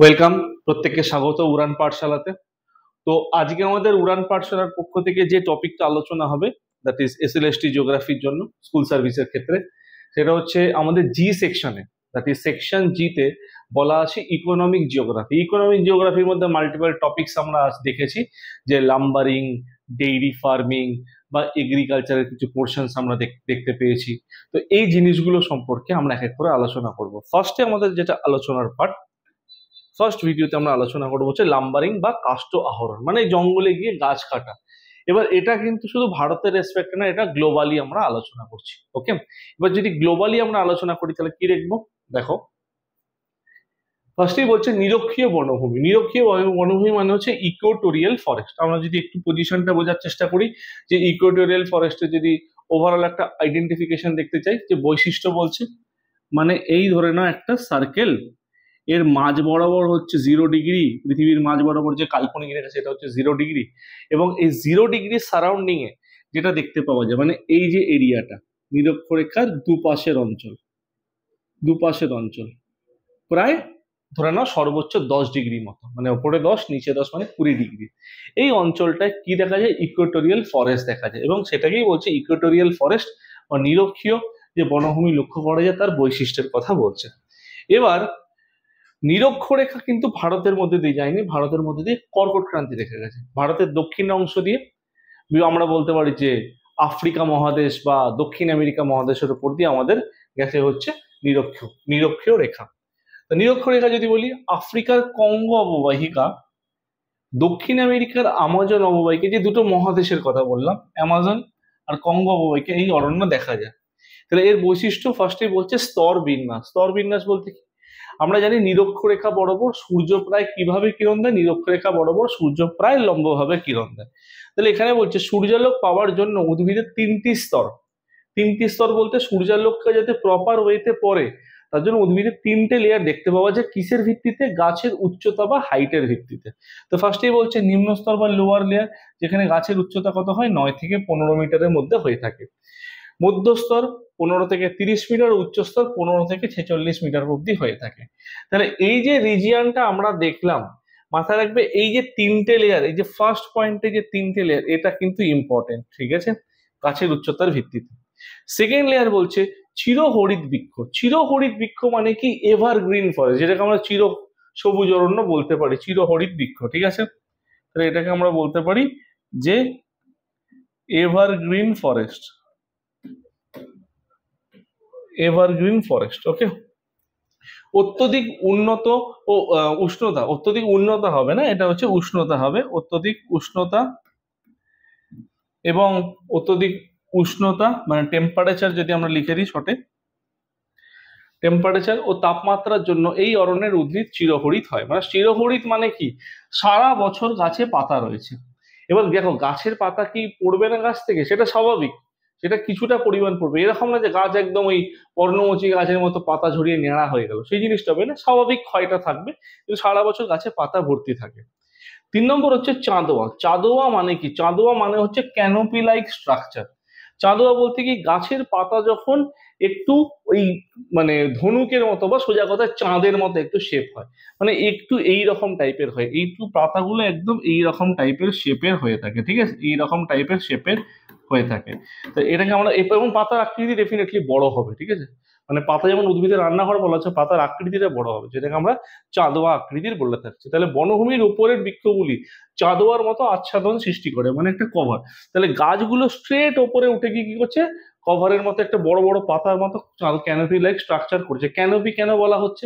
Welcome, প্রত্যেককে স্বাগত উড়ান পাঠশালাতে। তো আজকে আমাদের উড়ান পাঠশালার পক্ষ থেকে যে টপিকটা আলোচনা হবে, দ্যাট ইজ এসএলএসটি জিওগ্রাফির জন্য স্কুল সার্ভিসের ক্ষেত্রে, সেটা হচ্ছে আমাদের জি সেকশনে, দ্যাট ইজ সেকশন জিতে বলা আছে ইকোনমিক জিওগ্রাফি। ইকোনমিক জিওগ্রাফির মধ্যে মাল্টিপল টপিকস আমরা আজ দেখেছি, যে লাম্বারিং, ডেইরি ফার্মিং বা এগ্রিকালচারের কিছু পোর্শনস আমরা দেখতে পেয়েছি। তো এই জিনিসগুলো সম্পর্কে আমরা এক এক করে আলোচনা করব। ফার্স্টে আমাদের যেটা আলোচনার পার্ট, ফার্স্ট ভিডিওতে আমরা আলোচনা করবো হচ্ছে লাম্বারিং বা কাষ্ঠ আহরণ, মানে জঙ্গলে গিয়ে গাছ কাটা। এবার এটা কিন্তু শুধু ভারতের রেসপেক্ট না, এটা গ্লোবালি আমরা আলোচনা করছি। ওকে, এবার যদি গ্লোবালি আমরা আলোচনা করি তাহলে কি দেখবো, দেখো ফার্স্টেই বলছে নিরক্ষীয় বনভূমি। নিরক্ষীয় বনভূমি মানে হচ্ছে ইকোটোরিয়াল ফরেস্ট। আমরা যদি একটু পজিশনটা বোঝার চেষ্টা করি, যে ইকোটোরিয়াল ফরেস্টে যদি ওভারঅল একটা আইডেন্টিফিকেশন দেখতে চাই, যে বৈশিষ্ট্য বলছে, মানে এই ধরে নাও একটা সার্কেল, এর মাঝ বরাবর হচ্ছে 0 ডিগ্রি, পৃথিবীর মাঝ বরাবর যে কাল্পনিক রেখা সেটা হচ্ছে 0 ডিগ্রি, এবং এই 0 ডিগ্রি সারাউন্ডিং এ যেটা দেখতে পাওয়া যায়, মানে এই যে এরিয়াটা নিরক্ষরেখার দুপাশের অঞ্চল প্রায় ধরে নাও সর্বোচ্চ 10 ডিগ্রি মতো, মানে ওপরে 10 নিচে 10 মানে 20 ডিগ্রি। এই অঞ্চলটায় কি দেখা যায়, ইকুয়েটোরিয়াল ফরেস্ট দেখা যায়, এবং সেটাকেই বলছে ইকুয়েটোরিয়াল ফরেস্ট বা নিরক্ষীয় যে বনভূমি লক্ষ্য করা যায় তার বৈশিষ্ট্যের কথা বলছে। এবার নিরক্ষরেখা কিন্তু ভারতের মধ্যে দিয়ে যায়নি, ভারতের মধ্যে দিয়ে কর্কট ক্রান্তি রেখে গেছে। ভারতের দক্ষিণ অংশ দিয়ে আমরা বলতে পারি যে আফ্রিকা মহাদেশ বা দক্ষিণ আমেরিকা মহাদেশের উপর দিয়ে আমাদের গেছে হচ্ছে নিরক্ষীয় রেখা। তো নিরক্ষরেখা যদি বলি, আফ্রিকার কঙ্গো অববাহিকা, দক্ষিণ আমেরিকার আমাজন অববাহিকা, যে দুটো মহাদেশের কথা বললাম, অ্যামাজন আর কঙ্গো অববাহিকা, এই অরণ্য দেখা যায়। তাহলে এর বৈশিষ্ট্য ফার্স্টে বলছে স্তর বিন্যাস। স্তর বিন্যাস বলতে কি, আমরা জানি নিরক্ষরেখা বরাবর সূর্য প্রায় কিভাবে কিরণ দেয়, নিরক্ষরেখা বরাবর সূর্য প্রায় লম্বভাবে কিরণ দেয়। তাহলে এখানে বলছে সূর্যালোক পাওয়ার জন্য উদ্ভিদের তিনটি স্তর বলতে সূর্যালোককে যাতে প্রপার ওয়েতে পড়ে তার জন্য উদ্ভিদের 3টে লেয়ার দেখতে পাওয়া যায়। কিসের ভিত্তিতে? গাছের উচ্চতা বা হাইটের ভিত্তিতে। তো ফার্স্টেই বলছে নিম্ন স্তর বা লোয়ার লেয়ার, যেখানে গাছের উচ্চতা কত হয়, 9 থেকে 15 মিটারের মধ্যে হয়ে থাকে। মধ্যস্তর 15 থেকে 30 মিটার, উচ্চস্তর 15 থেকে 46 মিটার অব্দি হয়ে থাকে। তাহলে এই যে রিজিয়নটা আমরা দেখলাম, মাথায় রাখবে এই যে 3টে লেয়ার, এই যে ফার্স্ট পয়েন্টে যে 3টে লেয়ার, এটা কিন্তু ইম্পর্টেন্ট, ঠিক আছে, গাছের উচ্চতার ভিত্তিতে। সেকেন্ড লেয়ার বলছে চিরহরিৎ বৃক্ষ। চিরহরিৎ বৃক্ষ মানে কি, এভারগ্রিন ফরেস্ট, যেটাকে আমরা চির সবুজ অরণ্য বলতে পারি, চিরহরিৎ বৃক্ষ, ঠিক আছে। তাহলে এটাকে আমরা বলতে পারি যে এভারগ্রিন ফরেস্ট, এভারগ্রিন ফরেস্ট। ওকে, অত্যধিক উন্নত ও উষ্ণতা, অত্যধিক উন্নত হবে না, এটা হচ্ছে উষ্ণতা হবে, অত্যধিক উষ্ণতা এবং অত্যধিক উষ্ণতা মানে টেম্পারেচার, যদি আমরা লিখে দিই শর্টে, টেম্পারেচার ও তাপমাত্রার জন্য এই অরণ্যের উদ্ভিদ চিরহরিৎ হয়। মানে চিরহরিৎ মানে কি, সারা বছর গাছে পাতা রয়েছে। এবার দেখো, গাছের পাতা কি পড়বে না গাছ থেকে, সেটা স্বাভাবিক, সেটা কিছুটা পরিমাণ পড়বে, এরকম না যে গাছ একদম ওই পর্ণমোচী গাছের মতো পাতা ঝরিয়ে নেড়া হয়ে গেল, সেই জিনিসটা হবে না, স্বাভাবিক ক্ষয়টা থাকবে, কিন্তু সারা বছর গাছে পাতা ভর্তি থাকে। 3 নম্বর হচ্ছে চাঁদোয়া। চাঁদোয়া মানে কি, চাঁদোয়া মানে হচ্ছে ক্যানোপি লাইক স্ট্রাকচার। চাঁদোয়া বলতে কি, গাছের পাতা যখন একটু ওই মানে ধনুকের মতো বা সোজা কথায় চাঁদের মতো একটু শেপ হয়, মানে একটু এই রকম টাইপের হয়, একটু পাতাগুলো একদম এই রকম টাইপের শেপের হয়ে থাকে, ঠিক আছে, এই রকম টাইপের শেপের হয়ে থাকে। তো এটাকে আমরা, এবং পাতার আকৃতি ডেফিনেটলি বড় হবে, ঠিক আছে, মানে পাতা যেমন উদ্ভিদের রান্নাঘর বলা হচ্ছে, পাতার আকৃতিটা বড় হবে, যেটাকে আমরা চাঁদোয়া আকৃতির বলে থাকছি। তাহলে বনভূমির উপরের বৃক্ষগুলি চাঁদোয়ার মতো আচ্ছাদন সৃষ্টি করে, মানে একটা কভার। তাহলে গাছগুলো স্ট্রেট ওপরে উঠে গিয়ে কি করছে, কভারের মতো একটা বড় বড় পাতার মতো ক্যানোপি লাইক স্ট্রাকচার করছে। ক্যানোপি কেন বলা হচ্ছে,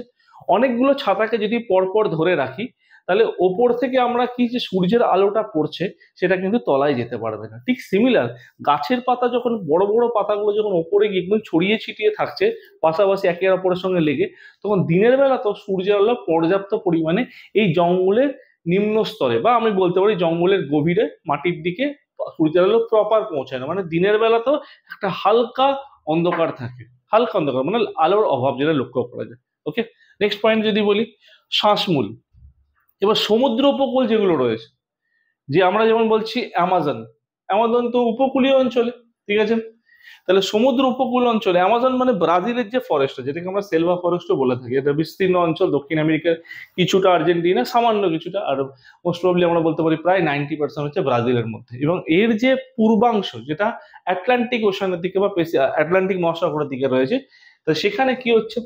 অনেকগুলো ছাতাকে যদি পরপর ধরে রাখি, তাহলে ওপর থেকে আমরা কি, যে সূর্যের আলোটা পড়ছে সেটা কিন্তু তলায় যেতে পারবে না। ঠিক সিমিলার, গাছের পাতা যখন বড় বড় পাতাগুলো যখন ওপরে গিয়ে একদম ছড়িয়ে ছিটিয়ে থাকছে পাশাপাশি একে অপরের সঙ্গে লেগে, তখন দিনের বেলা তো সূর্যের আলো পর্যাপ্ত পরিমাণে এই জঙ্গলের নিম্ন স্তরে বা আমি বলতে পারি জঙ্গলের গভীরে মাটির দিকে সূর্যের আলো প্রপার পৌঁছায় না, মানে দিনের বেলা তো একটা হালকা অন্ধকার থাকে, হালকা অন্ধকার মানে আলোর অভাব, যেটা লক্ষ্য করা যায়। ওকে, নেক্সট পয়েন্ট যদি বলি, শ্বাসমূল। এবার সমুদ্র উপকূল যেগুলো রয়েছে, যে আমরা যেমন বলছি অ্যামাজন, অ্যামাজন তো উপকূলীয় অঞ্চলে, ঠিক আছে। তাহলে সমুদ্র উপকূল অঞ্চলে অ্যামাজন মানে ব্রাজিলের যে ফরেস্ট যেটাকে আমরা সেলভা ফরেস্টও বলে থাকি, এটা বিস্তীর্ণ অঞ্চল, দক্ষিণ আমেরিকার কিছুটা, আর্জেন্টিনা সামান্য কিছুটা, আর মোস্ট প্রবলি আমরা বলতে পারি প্রায় 90% হচ্ছে ব্রাজিলের মধ্যে। এবং এর যে পূর্বাংশ যেটা আটলান্টিক ওশানের দিকে বা আটলান্টিক মহাসাগরের দিকে রয়েছে, তো সেখানে কি হচ্ছে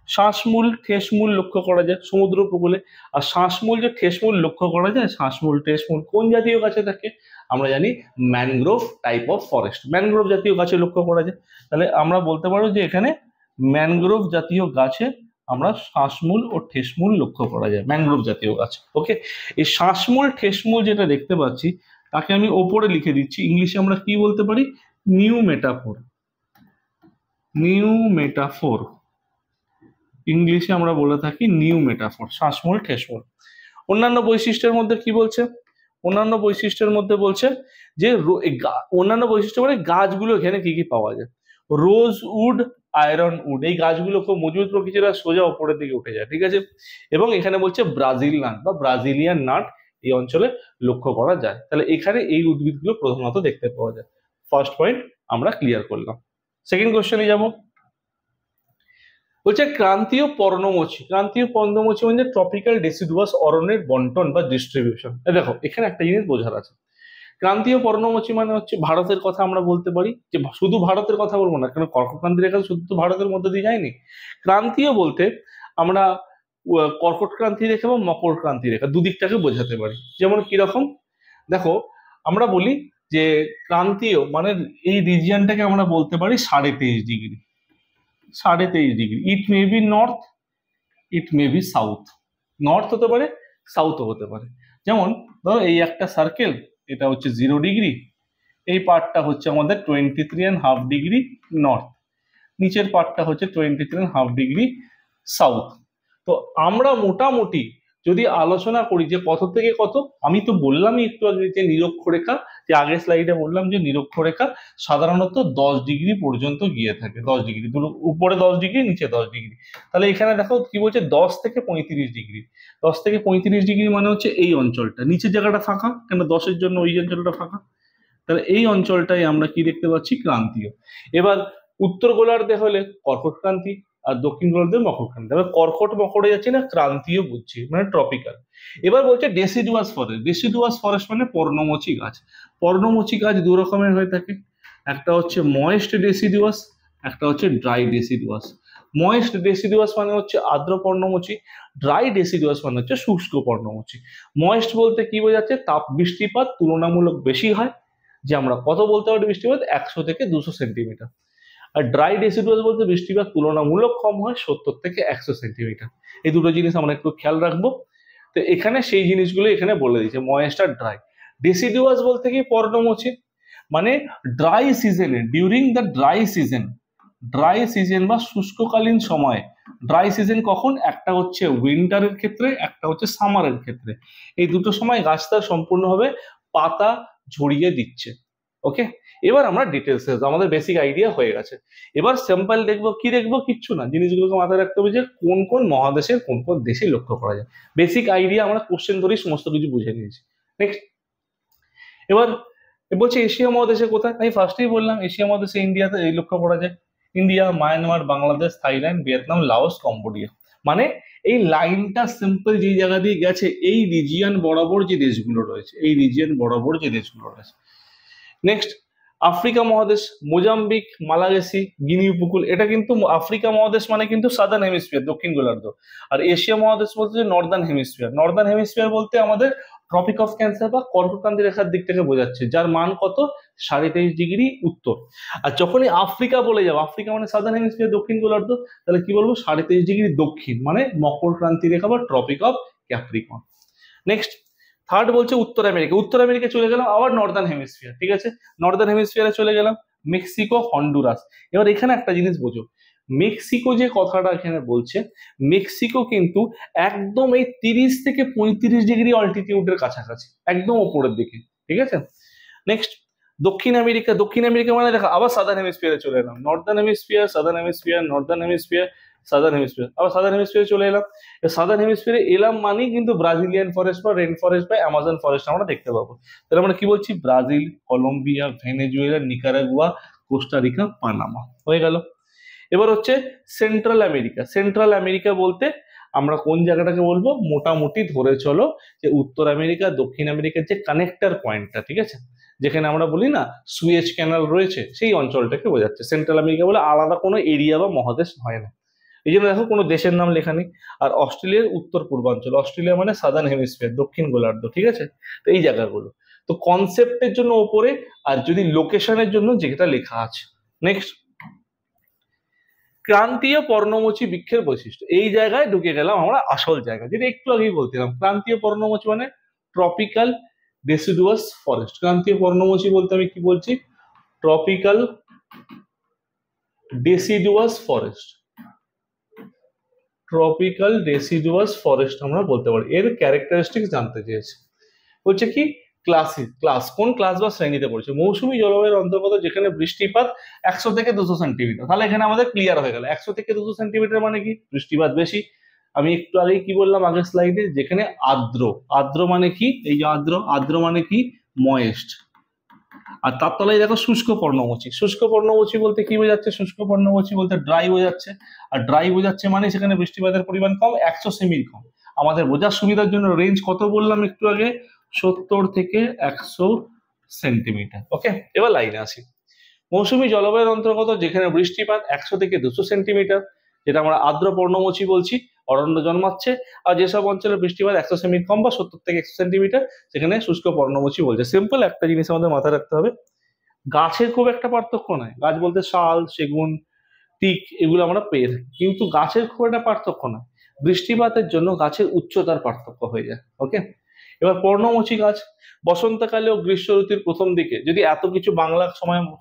শ্বাসমূল ঠেসমূল লক্ষ্য করা যায় সমুদ্র উপকূলে। আর শ্বাসমূল যে ঠেসমূল লক্ষ্য করা যায়, শ্বাসমূল ঠেসমূল কোন জাতীয় গাছে থাকে? আমরা জানি mangrove type of forest, mangrove জাতীয় গাছে লক্ষ্য করা যায়। তাহলে আমরা বলতে পারবো যে এখানে ম্যানগ্রোভ জাতীয় গাছে আমরা শ্বাসমূল ও ঠেসমূল লক্ষ্য করা যায়, ম্যানগ্রোভ জাতীয় গাছ। ওকে, এই শ্বাসমূল ঠেসমূল যেটা দেখতে পাচ্ছি তাকে আমি ওপরে লিখে দিচ্ছি, ইংলিশে আমরা কি বলতে পারি? নিউ মেটাফোর, নিউ মেটাফোর, ইংলিশে আমরা বলে থাকি নিউ মেটাফোর, শ্বাসমূল ঠেসমূল। অন্যান্য বৈশিষ্ট্যের মধ্যে কি বলছে? অন্যান্য বৈশিষ্ট্যের মধ্যে বলছে যে অন্যান্য বৈশিষ্ট্য মানে গাছগুলো এখানে কি কি পাওয়া যায়? রোজ উড, আয়রন উড, এই গাছগুলো খুব মজবুত প্রকৃতির, সোজা উপরের দিকে উঠে যায়, ঠিক আছে। এবং এখানে বলছে ব্রাজিল নাট বা ব্রাজিলিয়ান নাট এই অঞ্চলে লক্ষ্য করা যায়। তাহলে এখানে এই উদ্ভিদগুলো প্রধানত দেখতে পাওয়া যায়। ফার্স্ট পয়েন্ট আমরা ক্লিয়ার করলাম। সেকেন্ড কোশ্চেনে যাব। বলছে ক্রান্তীয় পর্ণমোচী, ক্রান্তীয় পর্ণমোচী মানে ট্রপিক্যাল ডেসিডুয়াস অরণ্যের বন্টন বা ডিস্ট্রিবিউশন। দেখো এখানে একটা জিনিস বোঝার আছে, ক্রান্তীয় পর্ণমোচী মানে হচ্ছে ভারতের কথা আমরা বলতে পারি, যে শুধু ভারতের কথা বলবো না, কারণ কর্কটক্রান্তি রেখা শুধু তো ভারতের মধ্যে দিয়ে যায়নি। ক্রান্তীয় বলতে আমরা কর্কটক্রান্তি রেখা বা মকর ক্রান্তি রেখা দুদিকটাকে বোঝাতে পারি। যেমন কিরকম, দেখো আমরা বলি যে ক্রান্তীয় মানে এই রিজিয়নটাকে আমরা বলতে পারি 23.5°, 23.5°। It may be north, it may be south, north হতে পারে, সাউথও হতে পারে। যেমন ধরো এই একটা সার্কেল, এটা হচ্ছে 0°, এই পার্টটা হচ্ছে আমাদের 23.5° নর্থ, নিচের পার্টটা হচ্ছে 23.5° সাউথ। তো আমরা মোটামুটি যদি আলোচনা করি যে কত থেকে কত, আমি তো বললামই একটু আগে যে নিরক্ষরেখা, যে আগের স্লাইডে বললাম যে নিরক্ষরেখা সাধারণত 10° পর্যন্ত গিয়ে থাকে, 10°, উপরে 10°, নিচে 10°। তাহলে এখানে দেখো কি বলছে 10 থেকে 35°, 10 থেকে 35° মানে হচ্ছে এই অঞ্চলটা, নিচের জায়গাটা ফাঁকা, কেন 10-এর জন্য ওই অঞ্চলটা ফাঁকা। তাহলে এই অঞ্চলটাই আমরা কি দেখতে পাচ্ছি? ক্রান্তীয়। এবার উত্তর গোলার্ধে হলে কর্কট ক্রান্তি, আর দক্ষিণ গোলার্ধে মকর ক্রান্তি। এবার কর্কট মকরে যাচ্ছি না, ক্রান্তীয় বুঝছি মানে ট্রপিক্যাল। এবার বলছে ডেসিডুয়াস ফরেস্ট, ডেসিডুয়াস ফরেস্ট মানে পর্ণমোচী গাছ। পর্ণমোচী গাছ দু রকমের হয়ে থাকে, একটা হচ্ছে ময়েস্ট ডেসিডুয়াস, একটা হচ্ছে ড্রাই ডেসিডুয়াস। ময়েস্ট ডেসিডুয়াস মানে হচ্ছে আর্দ্র পর্ণমোচী, ড্রাই ডেসিডুয়াস মানে হচ্ছে শুষ্ক পর্ণমোচী। ময়েস্ট বলতে কি বোঝাচ্ছে? তাপ বৃষ্টিপাত তুলনামূলক বেশি হয়, যে আমরা কত বলতে পারি বৃষ্টিপাত? 100 থেকে 200 সেন্টিমিটার। আর ড্রাই ডেসিডুয়াস বলতে বৃষ্টিপাত তুলনামূলক কম হয়, 70 থেকে 100 সেন্টিমিটার। এই দুটো জিনিস আমরা একটু খেয়াল রাখবো। তো এখানে সেই জিনিসগুলো এখানে বলে দিয়েছে, ময়েস্ট আর ড্রাই। ডেসিডুয়াস বলতে কি? পর্ণমোচী, মানে ড্রাই সিজনে, during the dry season, dry season বা শুষ্ককালীন সময়ে। ড্রাই সিজন কখন? একটা হচ্ছে উইন্টারের ক্ষেত্রে, একটা হচ্ছে সামারের ক্ষেত্রে। এই দুটো সময় গাছ তার সম্পূর্ণভাবে পাতা ঝরিয়ে দিচ্ছে। ওকে, এবার আমরা ডিটেলস, আমাদের বেসিক আইডিয়া হয়ে গেছে। এবার স্যাম্পল দেখবো, কি দেখবো? কিচ্ছু না, জিনিসগুলোকে মাথায় রাখতে হবে যে কোন কোন মহাদেশের কোন কোন দেশে লক্ষ্য করা যায়। বেসিক আইডিয়া আমরা কোশ্চেন ধরেই সমস্ত কিছু বুঝে নিয়েছি। নেক্সট, এবার বলছে এশিয়া মহাদেশে কোথায়? আমি ফার্স্টেই বললাম এশিয়া মহাদেশে ইন্ডিয়াতে এই লক্ষ্য করা যায়, India, Myanmar, Bangladesh, Thailand, Vietnam, Laos, Cambodia. মানে এই লাইনটা সিম্পল যেই জায়গা দিয়ে গেছে, এই রিজিয়ন বরাবর যে দেশগুলো রয়েছে, এই রিজিয়ন বরাবর যে দেশগুলো রয়েছে। নেক্সট, আফ্রিকা মহাদেশ, মোজাম্বিক, মালাগেসি, গিনি উপকূল, এটা কিন্তু আফ্রিকা মহাদেশ মানে কিন্তু সাদার্ন হেমিস্ফিয়ার, দক্ষিণ গোলার্ধ। আর এশিয়া মহাদেশ বলতে নর্দার্ন হেমিস্ফিয়ার, নর্দার্ন হেমিস্ফিয়ার বলতে আমাদের ট্রপিক অফ ক্যান্সার বা কর্কটক্রান্তি রেখার দিক থেকে বোঝাচ্ছে, যার মান কত? 23.5° উত্তর। আর যখনই আফ্রিকা বলে যাবো, আফ্রিকা মানে সাদার্ন হেমিস্ফিয়ার, দক্ষিণ গোলার্ধ, তাহলে কি বলবো? 23.5° দক্ষিণ, মানে মকর ক্রান্তি রেখা বা tropic of Capricorn. Next, third বলছে উত্তর আমেরিকা, উত্তর আমেরিকা চলে গেলাম, আবার নর্দার্ন হেমিস্ফিয়ার, ঠিক আছে, নর্দার্ন হেমিস্ফিয়ারে চলে গেলাম, মেক্সিকো, হন্ডুরাস। এবার এখানে একটা জিনিস বোঝো, মেক্সিকো যে কথাটা এখানে বলছে, মেক্সিকো কিন্তু একদম এই 30 থেকে 35° অল্টিটিউডের কাছাকাছি, একদম ওপরের দিকে, ঠিক আছে। নেক্সট, দক্ষিণ আমেরিকা, দক্ষিণ আমেরিকা মানে দেখো আবার সাদার্ন হেমিস্ফিয়ারে চলে এলাম, northern hemisphere, southern hemisphere, northern hemisphere, southern hemisphere, আবার সাদার্ন হেমিস্ফিয়ারে চলে এলাম। সাদার্ন হেমিস্ফিয়ারে এলাম মানেই কিন্তু ব্রাজিলিয়ান ফরেস্ট বা রেন ফরেস্ট বা অ্যামাজন ফরেস্ট আমরা দেখতে পাবো। তাহলে আমরা কি বলছি? Brazil, Colombia, Venezuela, Nicaragua, Costa Rica, Panama. হয়ে গেল। এবার হচ্ছে সেন্ট্রাল আমেরিকা। সেন্ট্রাল আমেরিকা বলতে আমরা কোন জায়গাটাকে বলবো, মোটামুটি ধরে চলো যে উত্তর আমেরিকা দক্ষিণ আমেরিকার যে কানেক্টার পয়েন্টটা, ঠিক আছে, যেখানে আমরা বলি না সুয়েজ ক্যানাল রয়েছে, সেই অঞ্চলটাকে বোঝাচ্ছে সেন্ট্রাল আমেরিকা বলে। আলাদা কোনো এরিয়া বা মহাদেশ হয় না, এই জন্য দেখো কোনো দেশের নাম লেখা নেই। আর অস্ট্রেলিয়ার উত্তর পূর্বাঞ্চল, অস্ট্রেলিয়া মানে সাদার্ন হেমিস্ফিয়ার, দক্ষিণ গোলার্ধ, ঠিক আছে। তো এই জায়গাগুলো তো কনসেপ্টের জন্য ওপরে, আর যদি লোকেশনের জন্য যেটা লেখা আছে। নেক্সট, ক্রান্তীয় পর্ণমোচী বৃক্ষের বৈশিষ্ট্য। এই জায়গায় ঢুকে গেলাম আমরা আসল জায়গা, যেটা একটু আগেই বলছিলাম। ক্রান্তীয় পর্ণমোচী মানে ট্রপিক্যাল ডেসিডুয়াস ফরেস্ট। ক্রান্তীয় পর্ণমোচী বলতে আমি কি বলছি, tropical deciduous forest. Tropical deciduous forest আমরা বলতে পারি। এর ক্যারেক্টারিস্টিক্স জানতে চেয়েছি, হচ্ছে কি ক্লাস কোন ক্লাস বা শ্রেণীতে পড়ছে। মৌসুমী জলবায়ুর অন্তর্গত যেখানে বৃষ্টিপাত 100 থেকে 200 সেন্টিমিটার। তাহলে এখানে আমাদের ক্লিয়ার হয়ে গেল 100 থেকে 200 সেন্টিমিটার মানে কি, বৃষ্টিপাত বেশি। আমি একটু আগেই কি বললাম আগের স্লাইডে, যেখানে আর্দ্র, আর্দ্র মানে কি, এই যে আর্দ্র, আর্দ্র মানে কি ময়েস্ট। আর তার তলায় দেখো শুষ্ক পর্ণমোচী। শুষ্ক পর্ণমোচী বলতে কি বোঝাচ্ছে, শুষ্ক পর্ণমোচী বলতে ড্রাই বোঝাচ্ছে। আর ড্রাই বোঝাচ্ছে মানে সেখানে বৃষ্টিপাতের পরিমাণ কম, 100 সেমির কম। আমাদের বোঝার সুবিধার জন্য রেঞ্জ কত বললাম একটু আগে, 70 থেকে 100 সেন্টিমিটার। ওকে, এবার লাইনে আসি। মৌসুমী জলবায়ুর অন্তর্গত যেখানে বৃষ্টিপাত 100 থেকে 200 সেন্টিমিটার, যেটা আমরা আর্দ্র পর্ণমোচী বলছি, অরণ্য জন্মাচ্ছে। আর যেসব অঞ্চলে বৃষ্টিপাত 100 সেমির কম বা 70 থেকে 100 সেন্টিমিটার, সেখানে শুষ্ক পর্ণমোচী বলছে। সিম্পল একটা জিনিস আমাদের মাথায় রাখতে হবে, গাছের খুব একটা পার্থক্য নয়। গাছ বলতে শাল, সেগুন, টিক এগুলো আমরা পেয়ে থাকি, কিন্তু গাছের খুব একটা পার্থক্য নয়। বৃষ্টিপাতের জন্য গাছের উচ্চতার পার্থক্য হয়ে যায়। ওকে, এবার পর্ণমোচী গাছ বসন্তকালে ও গ্রীষ্ম ঋতুর প্রথম দিকে, যদি এত কিছু বাংলা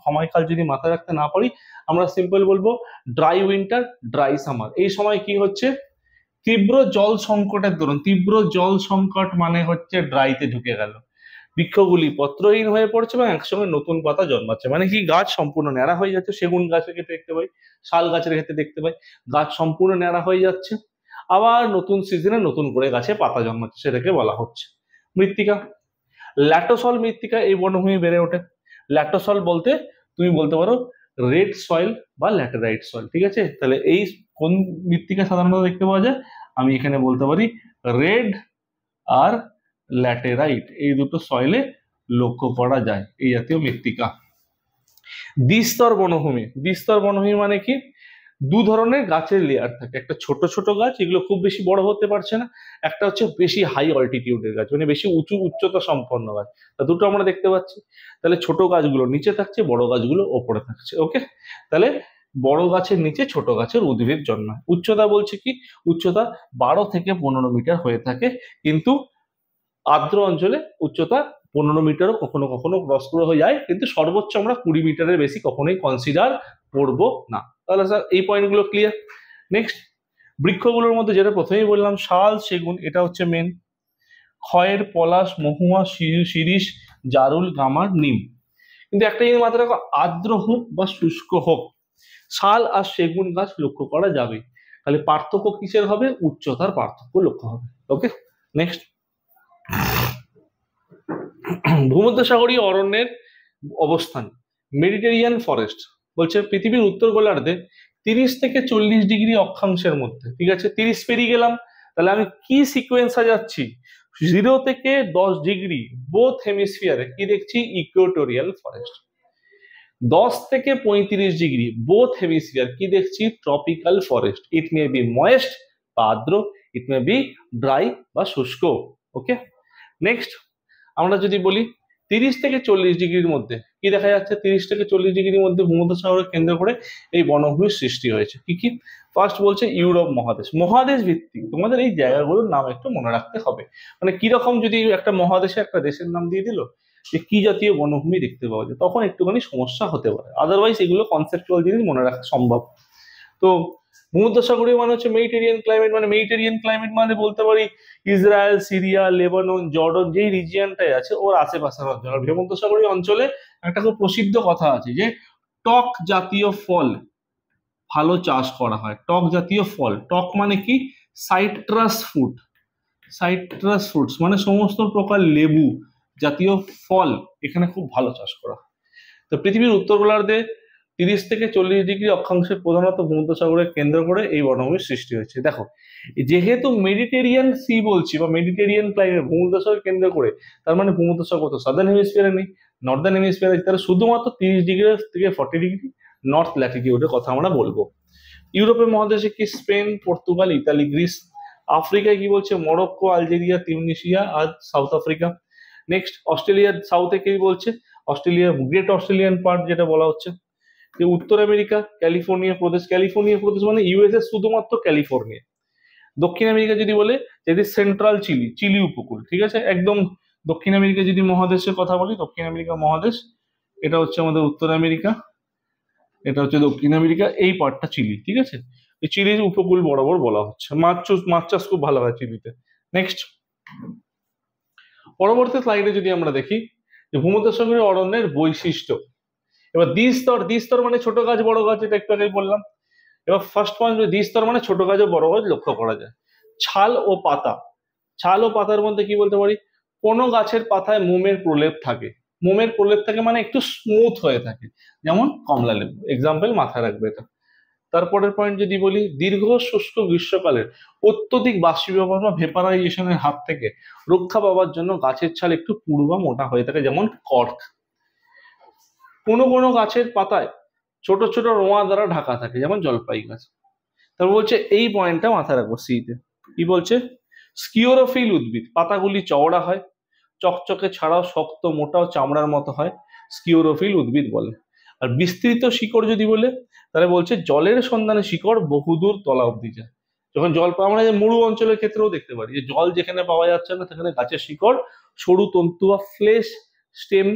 সময়কাল যদি মাথায় রাখতে না পারি, আমরা সিম্পল বলবো ড্রাই উইন্টার, ড্রাই সামার। এই সময় কি হচ্ছে, তীব্র জল সংকটের দরুন, তীব্র জল সংকট মানে হচ্ছে ড্রাইতে ঢুকে গেল, বৃক্ষগুলি পত্রহীন হয়ে পড়ছে এবং একসঙ্গে নতুন পাতা জন্মাচ্ছে। মানে কি, গাছ সম্পূর্ণ ন্যাড়া হয়ে যাচ্ছে। সেগুন গাছের ক্ষেত্রে দেখতে পাই, শাল গাছের ক্ষেত্রে দেখতে পাই, গাছ সম্পূর্ণ ন্যাড়া হয়ে যাচ্ছে। আবার নতুন সিজনে নতুন করে গাছে পাতা জন্মাচ্ছে, সেটাকে বলা হচ্ছে মৃত্তিকা। ল্যাটোসল মৃত্তিকা এই বনভূমি বেড়ে ওঠে। ল্যাটোসল বলতে তুমি বলতে পারো রেড সয়েল বা ল্যাটেরাইট সয়েল, ঠিক আছে। তাহলে এই কোন মৃত্তিকা সাধারণত দেখতে পাওয়া যায়, আমি এখানে বলতে পারি রেড আর ল্যাটেরাইট, এই দুটো সয়েলে লক্ষ্য করা যায় এই জাতীয় মৃত্তিকা। দ্বিস্তর বনভূমি। দ্বিস্তর বনভূমি মানে কি, দু ধরনের গাছের লেয়ার থাকে, একটা ছোট ছোট গাছ, এগুলো খুব বেশি বড় হতে পারছে না, একটা হচ্ছে বেশি হাই অল্টিটিউডের গাছ, মানে বেশি উচ্চতা সম্পন্ন গাছ। তা দুটো আমরা দেখতে পাচ্ছি। তাহলে ছোট গাছগুলো নিচে থাকছে, বড় গাছগুলো ওপরে থাকছে। ওকে, তাহলে বড় গাছের নিচে ছোট গাছের উদ্ভিদ জন্মায়। উচ্চতা বলছে কি, উচ্চতা 12 থেকে 15 মিটার হয়ে থাকে, কিন্তু আর্দ্র অঞ্চলে উচ্চতা 15 মিটারও কখনো কখনো ক্রস করে হয়ে যায়, কিন্তু সর্বোচ্চ আমরা 20 মিটারের বেশি কখনোই কনসিডার করব না। তাহলে স্যার এই পয়েন্টগুলো ক্লিয়ার। নেক্সট, বৃক্ষগুলোর মধ্যে যেটা প্রথমেই বললাম শাল, সেগুন, এটা হচ্ছে মেন। খয়ের, পলাশ, মহুয়া, শিরীষ, জারুল, গামার, নিম। কিন্তু একটা জিনিস মাথায় রাখো, আর্দ্র হোক বা শুষ্ক হোক, শাল আর সেগুন গাছ লক্ষ্য করা যাবে। তাহলে পার্থক্য কিসের হবে, উচ্চতার পার্থক্য লক্ষ্য হবে। ওকে, নেক্সট, ভূমধ্যসাগরীয় অরণ্যের অবস্থান। মেডিটেরিয়ান ফরেস্ট বলছে পৃথিবীর উত্তর গোলার্ধে 30 থেকে 40 ডিগ্রি অক্ষাংশের মধ্যে, ঠিক আছে। 30 পেরিয়ে গেলাম, তাহলে আমি কি সিকোয়েন্স সাজাচ্ছি, 0 থেকে 10 ডিগ্রি বোথ হেমিস্ফিয়ারে কি দেখছি, ইকুয়েটোরিয়াল ফরেস্ট। 10 থেকে 35 ডিগ্রি বোথ হেমিস্ফিয়ার কি দেখছি, ট্রপিক্যাল ফরেস্ট। ইট মে বি ময়েস্ট বা আর্দ্র, ইট মে বি ড্রাই বা শুষ্ক। ওকে, নেক্সট, আমরা যদি বলি 30 থেকে 40 ডিগ্রির মধ্যে কি দেখা যাচ্ছে, 30 থেকে 40 ডিগ্রির মধ্যে ভূমধ্যসাগরকে কেন্দ্র করে এই বনভূমির সৃষ্টি হয়েছে। কি কি, ফার্স্ট বলছে ইউরোপ মহাদেশ। মহাদেশ ভিত্তিক তোমাদের এই জায়গাগুলোর নাম একটু মনে রাখতে হবে। মানে কিরকম যদি একটা মহাদেশে একটা দেশের নাম দিয়ে দিল, যে কি জাতীয় বনভূমি দেখতে পাওয়া যায়, তখন একটুখানি সমস্যা হতে পারে। আদারওয়াইজ এগুলো কনসেপচুয়াল জিনিস মনে রাখা সম্ভব। তো ভূমধ্যসাগরীয় মানে হচ্ছে মেডিটেরিয়ান ক্লাইমেট। মানে মেডিটেরিয়ান ক্লাইমেট মানে বলতে পারি ইসরায়েল, সিরিয়া, লেবানন, জর্ডন, যেই রিজিয়নটাই আছে ওর আশেপাশের অঞ্চল। আর ভূমধ্যসাগরীয় অঞ্চলে একটা খুব প্রসিদ্ধ কথা আছে যে টক জাতীয় ফল ভালো চাষ করা হয়। টক জাতীয় ফল, টক মানে কি, সাইট্রাস ফ্রুট। সাইট্রাস ফ্রুটস মানে সমস্ত প্রকার লেবু জাতীয় ফল এখানে খুব ভালো চাষ করা হয়। তো পৃথিবীর উত্তর গোলার্ধে 30 থেকে 40 ডিগ্রি অক্ষাংশে প্রধানত ভূমধ্যসাগরের কেন্দ্র করে এই বনভূমির সৃষ্টি হয়েছে। দেখো, যেহেতু মেডিটেরিয়ান সি বলছি বা মেডিটেরিয়ান ক্লাইমেট ভূমধ্যসাগর কেন্দ্র করে, তার মানে ভূমধ্যসাগর তো সাদার্ন হেমিস্ফিয়ারে নেই, নর্দার্ন হেমিস্ফিয়ারে আছে, তাহলে শুধুমাত্র 30 ডিগ্রি থেকে 40 ডিগ্রি নর্থ ল্যাটিটিউডের কথা আমরা বলবো। ইউরোপের মহাদেশে কি স্পেন, পর্তুগাল, ইতালি, গ্রিস। আফ্রিকায় কি বলছে মরক্কো, আলজেরিয়া, তিউনিসিয়া আর সাউথ আফ্রিকা। নেক্সট অস্ট্রেলিয়ার সাউথে কি বলছে অস্ট্রেলিয়া, গ্রেট অস্ট্রেলিয়ান পার্ট যেটা বলা হচ্ছে। উত্তর আমেরিকা ক্যালিফোর্নিয়া প্রদেশ মানে ইউএসএ শুধুমাত্র ক্যালিফোর্নিয়া। দক্ষিণ আমেরিকা যদি বলে যদি সেন্ট্রাল চিলি উপকূল, ঠিক আছে, একদম দক্ষিণ আমেরিকা যদি মহাদেশের কথা বলি, দক্ষিণ আমেরিকা মহাদেশ, এটা হচ্ছে আমাদের উত্তর আমেরিকা, এটা হচ্ছে দক্ষিণ আমেরিকা, এই পার্টটা চিলি, ঠিক আছে। এই চিলির উপকূল বরাবর বলা হচ্ছে। মাছ চাষ খুব ভালো হয় চিলিতে। নেক্সট পরবর্তী স্লাইডে যদি আমরা দেখি যে ভূমধ্যসাগরীয় অরণ্যের বৈশিষ্ট্য। এবার দ্বিস্তর মানে ছোট গাছ বড় গাছ, এটা একটু আগেই বললাম। এবার ফার্স্ট পয়েন্ট, দ্বিস্তর মানে ছোট গাছ ও বড় গাছ লক্ষ্য করা যায়। ছাল ও পাতার মধ্যে কি বলতে পারি, কোনো গাছের পাতায় মোমের প্রলেপ থাকে। মোমের প্রলেপ থাকে মানে একটু স্মুথ হয়ে থাকে, যেমন কমলা লেবু, এক্সাম্পল মাথায় রাখবে এটা। তারপরের পয়েন্ট যদি বলি, দীর্ঘ শুষ্ক গ্রীষ্মকালের অত্যধিক বাষ্পীভবন বা ভেপারাইজেশনের হাত থেকে রক্ষা পাওয়ার জন্য গাছের ছাল একটু পুরু বা মোটা হয়ে থাকে, যেমন কর্ক। কোনো কোনো গাছের পাতায় ছোট ছোট রোঁয়া দ্বারা ঢাকা থাকে, যেমন জলপাই গাছ। তারপর বলছে এই পয়েন্টটা মাথায় রাখবো সিতে, কি বলছে, স্কিওরোফিল উদ্ভিদ, পাতাগুলি চওড়া হয়, চকচকে ছাড়াও শক্ত মোটা ও চামড়ার মতো হয়, স্কিওরোফিল উদ্ভিদ বলে। আর বিস্তৃত শিকড় যদি বলে, তাহলে বলছে জলের সন্ধানে শিকড় বহুদূর তলা অব্দি যায়। যখন জল পাওয়া, আমরা যে মরু অঞ্চলের ক্ষেত্রেও দেখতে পারি যে জল যেখানে পাওয়া যাচ্ছে না সেখানে গাছের শিকড় সরু তন্তু বা ফ্লেশ স্টেম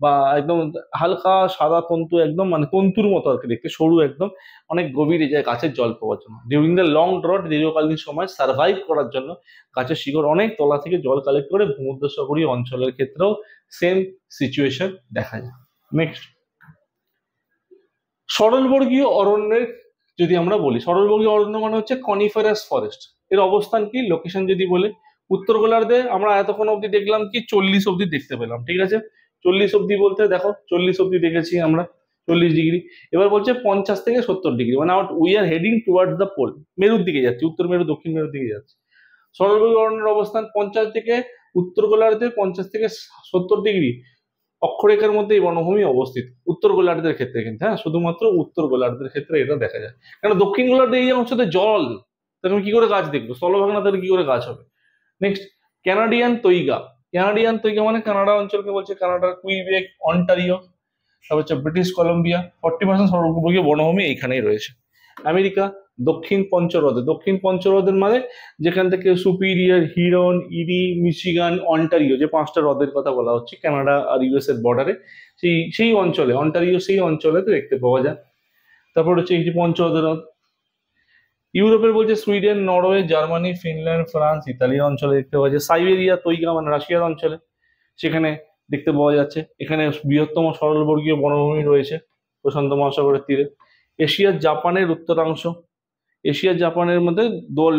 বা একদম হালকা সাদা তন্তু, একদম মানে তন্তুর মতো আর কি দেখতে, সরু একদম, অনেক গভীরে যায় গাছের জল পাওয়ার জন্য। ডিউরিং দ্য লং ড্রট, দীর্ঘকালীন সময় সার্ভাইভ করার জন্য গাছের শিকড় অনেক তলা থেকে জল কালেক্ট করে ভূমধ্যসাগরীয় অঞ্চলের ক্ষেত্রেও সেম সিচুয়েশন দেখা যায়। নেক্সট সরলবর্গীয় অরণ্যের যদি আমরা বলি, সরলবর্গীয় অরণ্য মানে হচ্ছে কনিফারাস ফরেস্ট। এর অবস্থান কি, লোকেশন যদি বলে, উত্তর গোলার্ধে আমরা এতক্ষণ অব্দি দেখলাম কি 40 অব্দি দেখতে পেলাম, ঠিক আছে। 40 অব্দি বলতে দেখো 40 অব্দি দেখেছি আমরা, 40 ডিগ্রি। এবার বলছে 50 থেকে 70 ডিগ্রি, মানে we are heading towards the pole, মেরুর দিকে যাচ্ছে, উত্তর মেরু দক্ষিণ মেরুর দিকে যাচ্ছে। সরলবর্গীয় অরণ্যের অবস্থান 50 থেকে উত্তর গোলার্ধে 50 থেকে 70 ডিগ্রি অক্ষরেখার মধ্যে এই বনভূমি অবস্থিত, উত্তর গোলার্ধের ক্ষেত্রে কিন্তু, হ্যাঁ, শুধুমাত্র উত্তর গোলার্ধের ক্ষেত্রে এটা দেখা যায়। কারণ দক্ষিণ গোলার্ধে এই অংশতে জল, তুমি কি করে গাছ দেখবো, স্থলভাগ না তাহলে কি করে গাছ হবে। নেক্সট কানাডিয়ান তৈগা মানে কানাডা অঞ্চলকে বলছে, কানাডার কুইবেক, অন্টারিও, তারপর হচ্ছে ব্রিটিশ কলম্বিয়া। 40% সর্বভৌমীয় বনভূমি এইখানেই রয়েছে। আমেরিকা দক্ষিণ পঞ্চহ্রদের মানে যেখান থেকে সুপিরিয়র, হিরন, ইরি, মিশিগান, অন্টারিও, যে 5টা হ্রদের কথা বলা হচ্ছে কানাডা আর ইউএস এর বর্ডারে, সেই অঞ্চলে অন্টারিও, সেই অঞ্চলে দেখতে পাওয়া যায়। তারপর হচ্ছে এই যে পঞ্চহ্রদের হ্রদ। ইউরোপের বলছে Sweden, Norway, Germany, Finland, France, ইতালির অঞ্চলে দেখতে পাওয়া যায়। সাইবেরিয়া তৈগা মানে রাশিয়ার অঞ্চলে, সেখানে দেখতে পাওয়া যাচ্ছে। এখানে বৃহত্তম সরলবর্গীয় বনভূমি রয়েছে প্রশান্ত মহাসাগরের তীরে। এশিয়ার জাপানের উত্তরাংশ, এশিয়ার জাপানের মধ্যে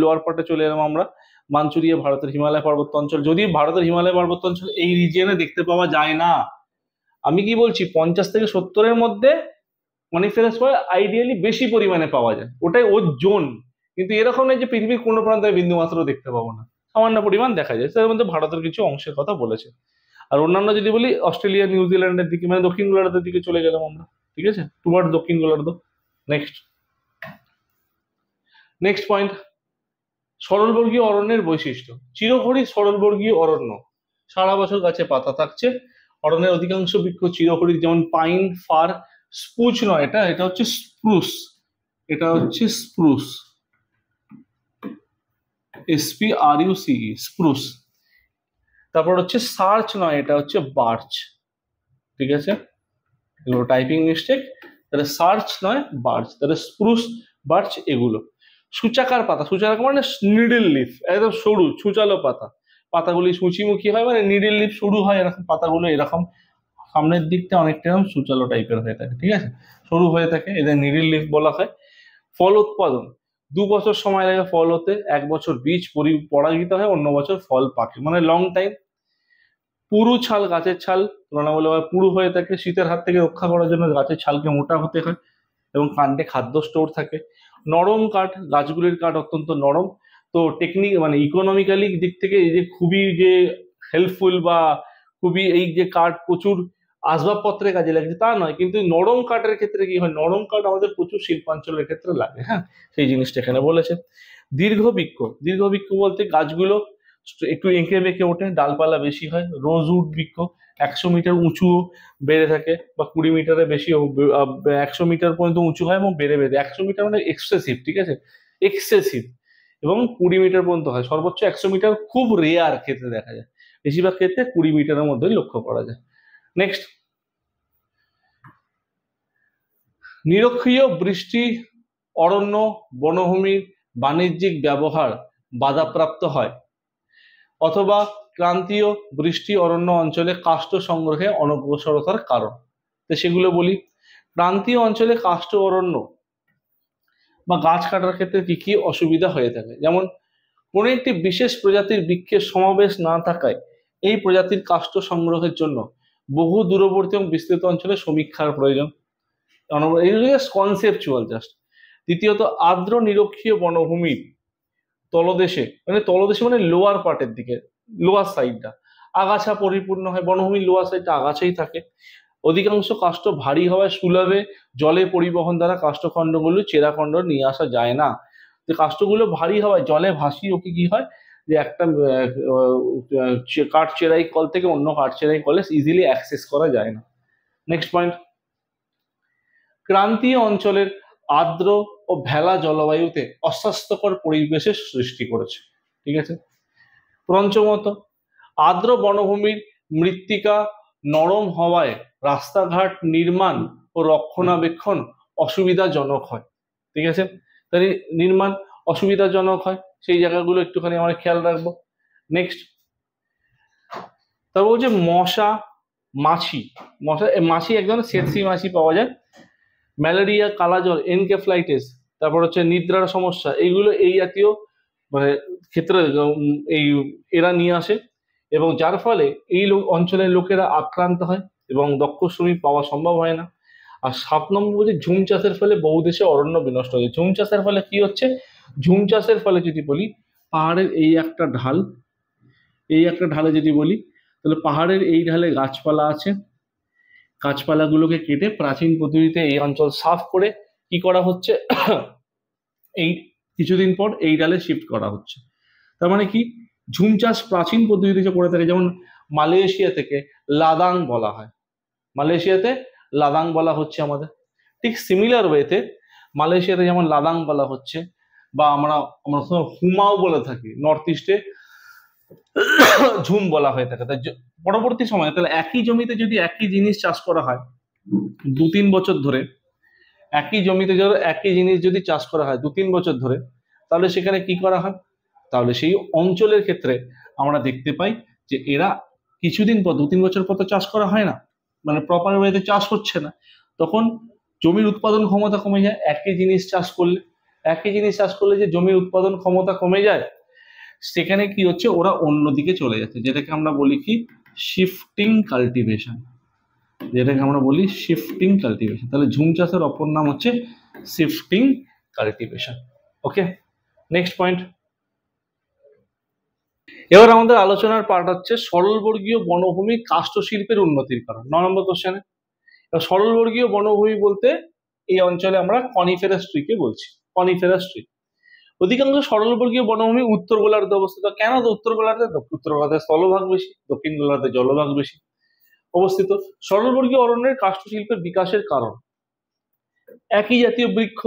লোয়ার পার্টে চলে এলাম আমরা, মাঞ্চুরিয়া, ভারতের হিমালয় পার্বত্য অঞ্চল। যদি ভারতের হিমালয় পার্বত্য অঞ্চল এই রিজিয়নে দেখতে পাওয়া যায় না, আমি কি বলছি 50 থেকে 70-এর মধ্যে কনিফারাস ফরেস্ট আইডিয়ালি বেশি পরিমাণে পাওয়া যায়, ওটাই ওর জোন। কিন্তু এরকম নেই যে পৃথিবীর কোনো প্রান্তে বিন্দু মাত্র দেখতে পাবো না, সামান্য পরিমাণ দেখা যায়। তার মধ্যে ভারতের কিছু অংশের কথা বলেছে। আর অন্যান্য যদি বলি অস্ট্রেলিয়া, নিউজিল্যান্ডের দিকে, মানে দক্ষিণ গোলার্ধের দিকে চলে গেলাম আমরা, ঠিক আছে, টুয়ার্ড দক্ষিণ গোলার্ধ। নেক্সট পয়েন্ট, সরলবর্গীয় অরণ্যের বৈশিষ্ট্য। চিরহরিৎ সরলবর্গীয় অরণ্য, সারা বছর গাছে পাতা থাকছে। অরণ্যের অধিকাংশ বৃক্ষ চিরহরিৎ, যেমন পাইন, ফার, স্পুচ নয়, এটা হচ্ছে স্প্রুস, SPRUCE, স্প্রুস। তারপর হচ্ছে সার্চ নয়, এটা হচ্ছে বার্চ, ঠিক আছে, এগুলো টাইপিং মিস্টেক, তাহলে সার্চ নয় বার্চ, তাহলে স্প্রুস, বার্চ এগুলো। সূচাকার পাতা, সূচাকার মানে নিডল লিফ, একদম সরু ছুচালো পাতা, পাতাগুলি সূচিমুখী হয়, মানে নিডল লিফ সরু হয়, এরকম পাতাগুলো এরকম সামনের দিকটা অনেকটা এরকম সূচালো টাইপের হয়ে থাকে, ঠিক আছে, সরু হয়ে থাকে, এদের নিডল লিফ বলা হয়। ফল উৎপাদন 2 বছর সময় লাগে ফল হতে, 1 বছর বীজ পরাগিত হয়, অন্য বছর ফল পাকে, মানে লং টাইম। পুরু ছাল, গাছের ছাল তুলনামূলকভাবে পুরু হয়ে থাকে, শীতের হাত থেকে রক্ষা করার জন্য গাছের ছালকে মোটা হতে হয়। এবং কাণ্ডে খাদ্য স্টোর থাকে। নরম কাঠ, গাছগুলির কাঠ অত্যন্ত নরম, তো টেকনিক মানে ইকোনমিক্যালি দিক থেকে এই যে খুবই যে হেল্পফুল বা খুবই এই যে কাঠ প্রচুর আসবাবপত্রের কাজে লাগছে তা নয়, কিন্তু নরম কাঠের ক্ষেত্রে কি হয়, নরম কাঠ আমাদের প্রচুর শিল্পাঞ্চলের ক্ষেত্রে লাগে। হ্যাঁ, সেই জিনিসটা এখানে বলেছে। দীর্ঘবৃক্ষ, দীর্ঘবৃক্ষ বলতে গাছগুলো একটু এঁকে বেঁকে ওঠে, ডালপালা বেশি হয়। রোজউড বৃক্ষ 100 মিটার উঁচু বেড়ে থাকে বা 20 মিটারের বেশি 100 মিটার পর্যন্ত উঁচু হয় এবং বেড়ে বেড়ে 100 মিটার মানে এক্সেসিভ, ঠিক আছে, এক্সেসিভ, এবং 20 মিটার পর্যন্ত হয়। সর্বোচ্চ 100 মিটার খুব রেয়ার ক্ষেত্রে দেখা যায়, বেশিরভাগ ক্ষেত্রে 20 মিটারের মধ্যে লক্ষ্য করা যায়। নেক্সট, নিরক্ষীয় বৃষ্টি অরণ্য বনভূমির বাণিজ্যিক ব্যবহার বাধাপ্রাপ্ত হয়, অথবা ক্রান্তীয় বৃষ্টি অরণ্য অঞ্চলে কাষ্ঠ সংগ্রহে অনগ্রসরতার কারণ। তো সেগুলো বলি। ক্রান্তীয় অঞ্চলে কাষ্ঠ অরণ্য বা গাছ কাটার ক্ষেত্রে কি কি অসুবিধা হয়ে থাকে, যেমন কোনো একটি বিশেষ প্রজাতির বৃক্ষের সমাবেশ না থাকায় এই প্রজাতির কাষ্ঠ সংগ্রহের জন্য বহু দূরবর্তী এবং বিস্তৃত অঞ্চলে সমীক্ষার প্রয়োজন। Conceptual just. দ্বিতীয়ত, আর্দ্র নিরক্ষীয় বনভূমির তলদেশে মানে লোয়ার পার্টের দিকে, লোয়ার সাইডটা আগাছা পরিপূর্ণ হয়, বনভূমির লোয়ার সাইডটা আগাছাই থাকে। অধিকাংশ কাষ্ঠ ভারী হওয়ায় সুলভে জলে পরিবহন দ্বারা কাষ্ঠখণ্ডগুলো চেরাখণ্ড নিয়ে আসা যায় না। তো কাষ্ঠগুলো ভারী হওয়ায় জলে ভাসিয়ে ওকে কি হয় যে একটা কাঠ চেরাই কল থেকে অন্য কাঠ চেরাই কলে ইজিলি অ্যাক্সেস করা যায় না। নেক্সট পয়েন্ট, ক্রান্তীয় অঞ্চলের আর্দ্র ও ভেলা জলবায়ুতে অস্বাস্থ্যকর পরিবেশের সৃষ্টি করেছে, ঠিক আছে। পঞ্চমত, আর্দ্র বনভূমির মৃত্তিকা নরম হওয়ায় রাস্তাঘাট নির্মাণ ও রক্ষণাবেক্ষণ অসুবিধাজনক হয়, ঠিক আছে। তাহলে নির্মাণ অসুবিধাজনক হয়, সেই জায়গাগুলো একটুখানি আমরা খেয়াল রাখবো। নেক্সট, তারপর বলছে মশা মাছি, মাছি এক ধরনের সেতসি মাছি পাওয়া যায়। ম্যালেরিয়া, কালাজ্বর, এনকেফ্লাইটিস, তারপর হচ্ছে নিদ্রার সমস্যা, এইগুলো এই জাতীয় মানে ক্ষেত্রে এই এরা নিয়ে আসে, এবং যার ফলে এই অঞ্চলের লোকেরা আক্রান্ত হয় এবং দক্ষ শ্রমিক পাওয়া সম্ভব হয় না। আর 7 নম্বর বলছে ঝুম চাষের ফলে বহু দেশে অরণ্য বিনষ্ট হয়েছে। ঝুম চাষের ফলে কি হচ্ছে, ঝুম চাষের ফলে যদি বলি, পাহাড়ের এই একটা ঢাল, এই একটা ঢালে যদি বলি, তাহলে পাহাড়ের এই ঢালে গাছপালা আছে, গাছপালাগুলোকে কেটে প্রাচীন পদ্ধতিতে এই অঞ্চল সাফ করে কি করা হচ্ছে, এই কিছুদিন পর এই ডালে শিফট করা হচ্ছে। তার মানে কি, ঝুম চাষ প্রাচীন পদ্ধতিতে যে করে থাকে, যেমন মালয়েশিয়া থেকে লাদাং বলা হয়, মালয়েশিয়াতে লাদাং বলা হচ্ছে আমাদের। ঠিক সিমিলার ওয়েতে মালয়েশিয়াতে যেমন লাদাং বলা হচ্ছে, বা আমরা আমরা হুমাও বলে থাকি, নর্থ ইস্টে ঝুম বলা হয়ে থাকে। তাই পরবর্তী সময়ে তাহলে একই জমিতে যদি একই জিনিস চাষ করা হয় 2-3 বছর ধরে, একই জমিতে একই জিনিস যদি চাষ করা হয় 2-3 বছর ধরে, তাহলে সেখানে কি করা হয়, তাহলে সেই অঞ্চলের ক্ষেত্রে আমরা দেখতে পাই যে এরা কিছুদিন পর 2-3 বছর পর তো চাষ করা হয় না, মানে প্রপার ওয়েতে চাষ হচ্ছে না, তখন জমির উৎপাদন ক্ষমতা কমে যায়। একই জিনিস চাষ করলে যে জমির উৎপাদন ক্ষমতা কমে যায়, সেখানে কি হচ্ছে, ওরা অন্যদিকে চলে যাচ্ছে, যেটাকে আমরা বলি কি শিফটিং কাল্টিভেশন, তাহলে ঝুম চাষের অপর নাম হচ্ছে শিফটিং কাল্টিভেশন। ওকে, নেক্সট পয়েন্ট। এবার আমাদের আলোচনার পার্ট হচ্ছে সরলবর্গীয় বনভূমি কাষ্ঠ শিল্পের উন্নতির কারণ। 9 নম্বর কোশ্চেনে সরলবর্গীয় বনভূমি বলতে এই অঞ্চলে আমরা কনিফেরাস ট্রিকে বলছি, কনিফেরাস ট্রি। অধিকাংশ সরলবর্গীয় বনভূমি উত্তর গোলার্ধে অবস্থিত। কেন উত্তর গোলার্ধে? উত্তর গোলার্ধে স্থলভাগ বেশি, দক্ষিণ গোলার্ধে জলভাগ বেশি অবস্থিত। সরলবর্গীয় অরণ্যের কাষ্ঠ শিল্পের বিকাশের কারণ একই জাতীয় বৃক্ষ।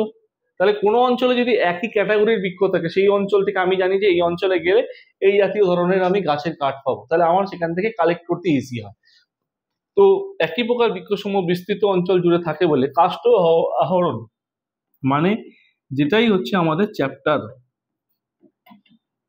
তাহলে কোনো অঞ্চলে যদি একই ক্যাটাগরির বৃক্ষ থাকে, সেই অঞ্চল থেকে আমি জানি যে এই অঞ্চলে গেলে এই জাতীয় ধরনের আমি গাছের কাঠ পাবো, তাহলে আমার সেখান থেকে কালেক্ট করতে ইজি হয়। তো একই প্রকার বৃক্ষসমূহ বিস্তৃত অঞ্চল জুড়ে থাকে বলে কাষ্ঠ আহরণ মানে যেটাই হচ্ছে আমাদের চ্যাপ্টার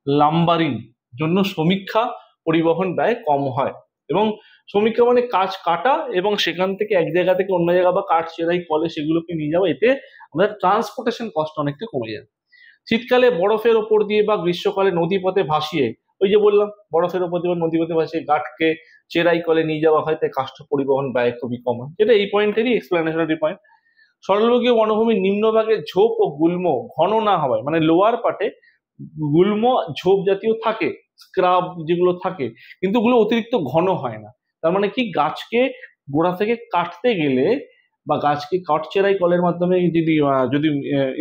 লাম্বারিং জন্য সমীক্ষা পরিবহন ব্যয় কম হয়, এবং সমীক্ষা মানে কাঠ কাটা এবং সেখান থেকে এক জায়গা থেকে অন্য জায়গা বা কাঠ চেরাই কলে সেগুলোকে নিয়ে যাওয়া, এতে আমাদের ট্রান্সপোর্টেশন কস্ট অনেকটা কমে যায়। শীতকালে বরফের ওপর দিয়ে বা গ্রীষ্মকালে নদীপথে ভাসিয়ে, ওই যে বললাম বরফের ওপর দিয়ে নদীপথে ভাসিয়ে কাঠকে চেরাই কলে নিয়ে যাওয়া হয়, তাই কাষ্ঠ পরিবহন ব্যয় খুবই কম হয়, যেটা এই পয়েন্টেরই এক্সপ্লেনেশনারি পয়েন্ট। সরলবর্গীয় বনভূমির নিম্নভাগে ঝোপ ও গুল্ম ঘন না হওয়ায়, মানে লোয়ার পার্টে গুল্ম ঝোপ জাতীয় থাকে, স্ক্রাব যেগুলো থাকে, কিন্তু ওগুলো অতিরিক্ত ঘন হয় না। তার মানে কি, গাছকে গোড়া থেকে কাটতে গেলে বা গাছকে কাঠচেরাই কলের মাধ্যমে যদি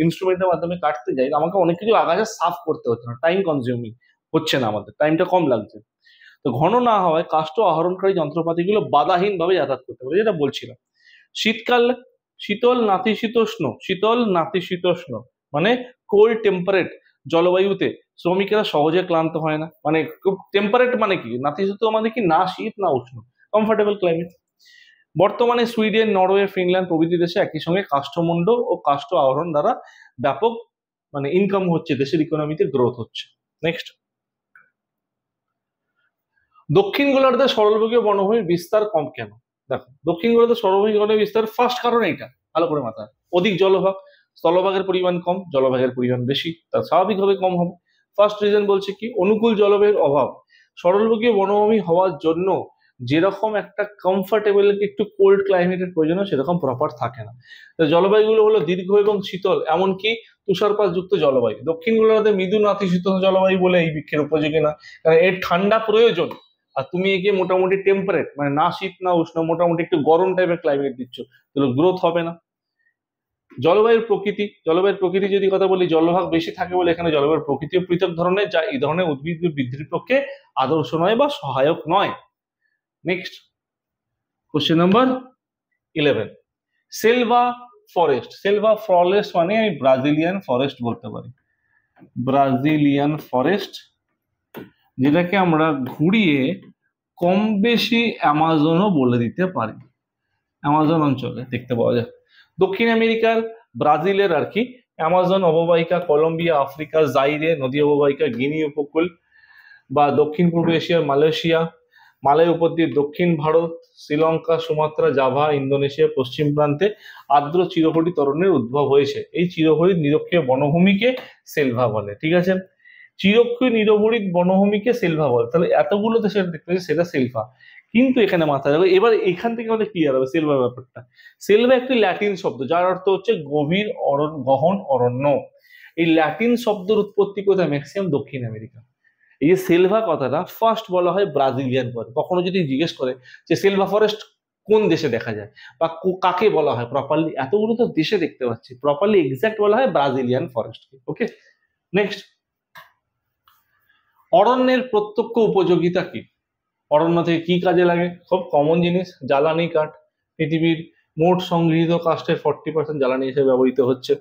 ইনস্ট্রুমেন্টের মাধ্যমে কাটতে যাই, আমাকে অনেক কিছু আগাছা সাফ করতে হচ্ছে না, টাইম কনজিউমিং হচ্ছে না, আমাদের টাইমটা কম লাগছে। তো ঘন না হওয়ায় কাষ্ঠ আহরণকারী যন্ত্রপাতিগুলো বাধাহীন ভাবে যাতায়াত করতে পারে, যেটা বলছিলাম। শীতকাল শীতল নাতিশীতোষ্ণ মানে কোল্ড টেম্পারেট জলবায়ুতে শ্রমিকেরা সহজে ক্লান্ত হয় না। মানে টেম্পারেট মানে কি, নাতিশীতোষ্ণ মানে কি, না শীত না উষ্ণ, কমফোর্টেবল ক্লাইমেট। বর্তমানে সুইডেন, নরওয়ে, ফিনল্যান্ড প্রভৃতি দেশে একই সঙ্গে কাষ্ঠমুণ্ড ও কাষ্ঠ আহরণ দ্বারা ব্যাপক মানে ইনকাম হচ্ছে, দেশের ইকোনমিতে গ্রোথ হচ্ছে। নেক্সট, দক্ষিণ গোলার্ধে সরলবর্গীয় বনভূমির বিস্তার কম কেন? দেখো, দক্ষিণ গোলার্ধে সরলবর্গীয় বনভূমির বিস্তার ফার্স্ট কারণ এইটা, ভালো করে মাথায়, অধিক জলভাগ, স্থলভাগের পরিমাণ কম, জলভাগের পরিমাণ বেশি, তা স্বাভাবিকভাবে কম হবে। ফার্স্ট রিজন বলছে কি, অনুকূল জলবায়ুর অভাব। সরলবর্গীয় বনভূমি হওয়ার জন্য যেরকম একটা কমফর্টেবল একটু কোল্ড ক্লাইমেটের প্রয়োজন হয়, সেরকম প্রপার থাকে না। জলবায়ুগুলো হলো দীর্ঘ এবং শীতল, এমনকি তুষারপাত যুক্ত জলবায়ু। দক্ষিণ গোলার্ধে মৃদু নাতিশীতোষ্ণ জলবায়ু বলে এই বৃক্ষের উপযোগী না, কারণ এর ঠান্ডা প্রয়োজন, আর তুমি একে মোটামুটি টেম্পারেট মানে না শীত না উষ্ণ, মোটামুটি একটু গরম টাইপের ক্লাইমেট দিচ্ছ, তাহলে গ্রোথ হবে না। জলবায়ুর প্রকৃতি যদি কথা বলি, জলভাগ বেশি থাকে বলে এখানে জলবায়ুর প্রকৃতিও পৃথক ধরনের, যা এই ধরনের উদ্ভিদ বৃদ্ধির পক্ষে আদর্শ নয় বা সহায়ক নয়। Next, question number 11, selva forest মানে আমি ব্রাজিলিয়ান ফরেস্ট বলতে পারি, ব্রাজিলিয়ান ফরেস্ট, যেটাকে আমরা ঘুরিয়ে কম বেশি অ্যামাজনও বলে দিতে পারি, অ্যামাজন অঞ্চলে দেখতে পাওয়া যায়। দক্ষিণ আমেরিকার ব্রাজিলের আর কি অ্যামাজন অববাহিকা, কলম্বিয়া, আফ্রিকার জাইরে নদী অববাহিকা, গিনি উপকূল, বা দক্ষিণ পূর্ব এশিয়ার মালয়েশিয়া, মালয় উপদ্বীপ, দক্ষিণ Bharat, Sri Lanka, Sumatra, Java, Indonesia পশ্চিম প্রান্তে আর্দ্র চিরহরিৎ অরণ্যের উদ্ভব হয়েছে। এই চিরহরিৎ নিরক্ষীয় বনভূমিকে সেলভা বলে। ঠিক আছে, চিরক্ষীয় নিরহরিৎ বনভূমিকে সেলভা বলে, তাহলে এতগুলো দেশের দেখতে পাচ্ছি সেটা সেলভা। কিন্তু এখানে মাথায় রাখবে, এবার এখান থেকে আমাদের ক্লিয়ার হবে সেলভা ব্যাপারটা। সেলভা একটি ল্যাটিন শব্দ, যার অর্থ হচ্ছে গভীর গহন অরণ্য। এই ল্যাটিন শব্দের উৎপত্তি কোথায়? ম্যাক্সিমাম দক্ষিণ আমেরিকা। এই যে সেলভা কথাটা ফার্স্ট বলা হয় ব্রাজিলিয়ান ফরেস্ট। কখনো যদি জিজ্ঞেস করে যে সেলভা ফরেস্ট কোন দেশে দেখা যায় বা কাকে বলা হয় প্রপারলি, এতগুলো তো দেশে দেখতে পাচ্ছি, প্রপারলি এক্সাক্ট বলা হয় ব্রাজিলিয়ান ফরেস্ট। ওকে, নেক্সট, অরণ্যের প্রত্যক্ষ উপযোগিতা কি? অরণ্য থেকে কি কাজে লাগে? খুব কমন জিনিস, জ্বালানি কাঠ। পৃথিবীর মোট সংগৃহীত কাষ্ঠের 40% জ্বালানি হিসেবে ব্যবহৃত হচ্ছে।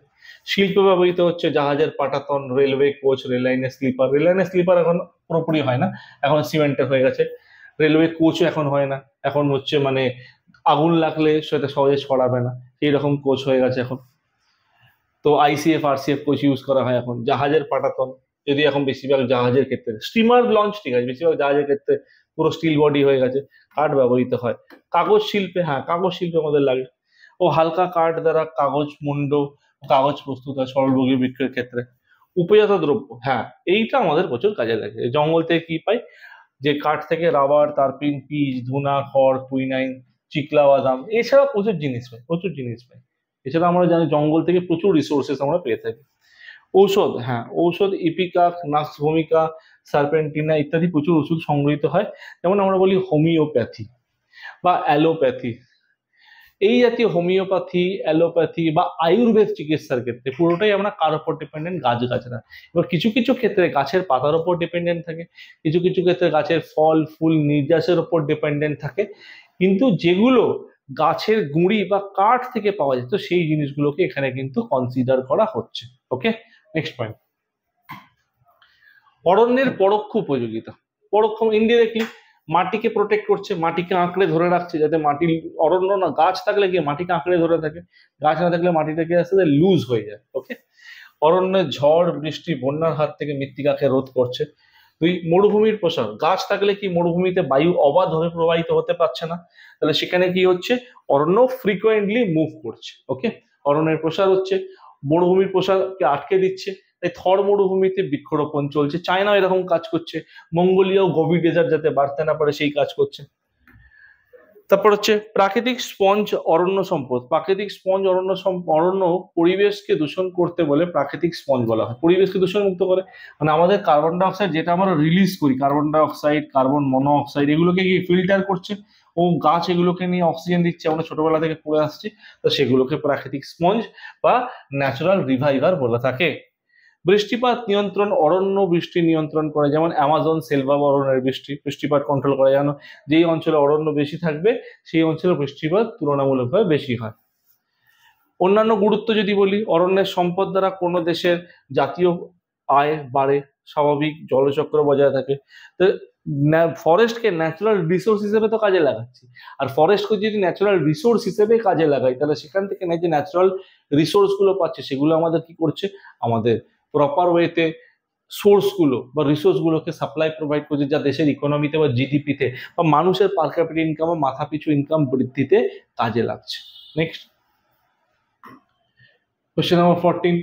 শিল্পে ব্যবহৃত হচ্ছে জাহাজের পাটাতন, রেলওয়ে কোচ, রেল লাইনের স্লিপার। রেল লাইনের স্লিপার এখন পুরোপুরি হয় না, এখন সিমেন্টের হয়ে গেছে। রেলওয়ে কোচও এখন হয় না, এখন হচ্ছে মানে আগুন লাগলে সেটা সহজে ছড়াবে না, সেই রকম কোচ হয়ে গেছে এখন। তো আইসিএফ আরসিএফ কোচ ইউজ করা হয় এখন। জাহাজের পাটাতন, যদি এখন বেশিরভাগ জাহাজের ক্ষেত্রে, স্টিমার লঞ্চ ঠিক আছে, বেশিরভাগ জাহাজের ক্ষেত্রে পুরো স্টিল বডি হয়ে গেছে, কাঠ ব্যবহৃত হয়। কাগজ শিল্পে, হ্যাঁ কাগজ শিল্পে আমাদের লাগে। ও হালকা কাঠ দ্বারা কাগজ মুন্ড, কাগজ প্রস্তুত হয় সরলবর্গীয় বৃক্ষের ক্ষেত্রে। উপজাত দ্রব্য, হ্যাঁ এইটা আমাদের প্রচুর কাজে লাগে। জঙ্গল থেকে কি পাই? যে কাঠ থেকে রাবার, তারপিন, পিচ, ধুনা, খড়, কুইনাইন, চিকলা বাদাম, এছাড়া প্রচুর জিনিস পাই, প্রচুর জিনিস পাই। এছাড়া আমরা জানি জঙ্গল থেকে প্রচুর রিসোর্সেস আমরা পেয়ে থাকি। ঔষধ, হ্যাঁ ঔষধ, ইপিকাক, নাক্স ভূমিকা, সার্পেন্টিনা ইত্যাদি প্রচুর ওষুধ সংগৃহীত হয়। যেমন আমরা বলি হোমিওপ্যাথি বা অ্যালোপ্যাথি। এই জাতীয় হোমিওপ্যাথি, অ্যালোপ্যাথি বা আয়ুর্বেদ চিকিৎসার ক্ষেত্রে পুরোটাই আমরা কার উপর ডিপেন্ডেন্ট? গাছগাছরা। এবার কিছু কিছু ক্ষেত্রে গাছের পাতার উপর ডিপেন্ডেন্ট থাকে, কিছু কিছু ক্ষেত্রে গাছের ফল ফুল নির্যাসের উপর ডিপেন্ডেন্ট থাকে, কিন্তু যেগুলো গাছের গুঁড়ি বা কাঠ থেকে পাওয়া যেত সেই জিনিসগুলোকে এখানে কিন্তু কনসিডার করা হচ্ছে। ওকে, নেক্সট পয়েন্ট, অরণ্যের পরোক্ষ উপযোগিতা। পরোক্ষ ইনডিরেক্টলি মাটিকে প্রোটেক্ট করছে, মাটিকে আঁকড়ে ধরে রাখছে, যাতে মাটির অরণ্য না, গাছ থাকলে গিয়ে মাটিকে আঁকড়ে ধরে থাকে, গাছ না থাকলে মাটিটাকে আস্তে আস্তে লুজ হয়ে যায়। ওকে, অরণ্যের ঝড় বৃষ্টি বন্যার হাত থেকে মৃত্তিকাকে রোধ করছে। দুই, মরুভূমির প্রসার। গাছ থাকলে কি মরুভূমিতে বায়ু অবাধভাবে প্রবাহিত হতে পারছে না, তাহলে সেখানে কি হচ্ছে? অরণ্য ফ্রিকোয়েন্টলি মুভ করছে। ওকে, অরণ্যের প্রসার হচ্ছে, মরুভূমির প্রসারকে আটকে দিচ্ছে, তাই থর মরুভূমিতে বৃক্ষরোপণ চলছে। চায়না এরকম কাজ করছে, মঙ্গোলিয়াও গভীর ডেজার্ট যাতে বাড়তে না পারে সেই কাজ করছে। তারপর হচ্ছে প্রাকৃতিক স্পঞ্জ অরণ্য সম্পদ। প্রাকৃতিক স্পঞ্জ অরণ্য পরিবেশকে দূষণ করতে বলে প্রাকৃতিক স্পঞ্জ বলা হয়। পরিবেশকে দূষণ মুক্ত করে মানে আমাদের কার্বন ডাই অক্সাইড যেটা আমরা রিলিজ করি, কার্বন ডাই অক্সাইড, কার্বন মনো অক্সাইড, এগুলোকে কি ফিল্টার করছে ও গাছ এগুলোকে নিয়ে অক্সিজেন দিচ্ছে, আমরা ছোটবেলা থেকে পড়ে আসছি। তো সেগুলোকে প্রাকৃতিক স্পঞ্জ বা ন্যাচারাল রিভাইভার বলে থাকে। বৃষ্টিপাত নিয়ন্ত্রণ, অরণ্য বৃষ্টি নিয়ন্ত্রণ করে, যেমন অ্যামাজন সেলভাম অরণ্যের বৃষ্টিপাত কন্ট্রোল করে। যেন যেই অঞ্চলে অরণ্য বেশি থাকবে সেই অঞ্চলে বৃষ্টিপাত তুলনামূলকভাবে বেশি হয়। অন্যান্য গুরুত্ব যদি বলি, অরণ্যের সম্পদ দ্বারা কোনো দেশের জাতীয় আয় বাড়ে, স্বাভাবিক জলচক্র বজায় থাকে। তো ফরেস্টকে ন্যাচারাল রিসোর্স হিসেবে তো কাজে লাগাচ্ছি, আর ফরেস্টকে যদি ন্যাচারাল রিসোর্স হিসেবে কাজে লাগাই তাহলে সেখান থেকে যে ন্যাচারাল রিসোর্স গুলো পাচ্ছে সেগুলো আমাদের কি করছে, আমাদের প্রপার ওয়েতে সোর্সগুলো বা রিসোর্সগুলোকে সাপ্লাই প্রোভাইড করছে, যা দেশের ইকোনমিতে বা জিডিপিতে বা মানুষের পার ক্যাপিটা ইনকাম বা মাথা পিছু ইনকাম বৃদ্ধিতে কাজে লাগছে। নেক্সট কোশ্চেন নাম্বার 14,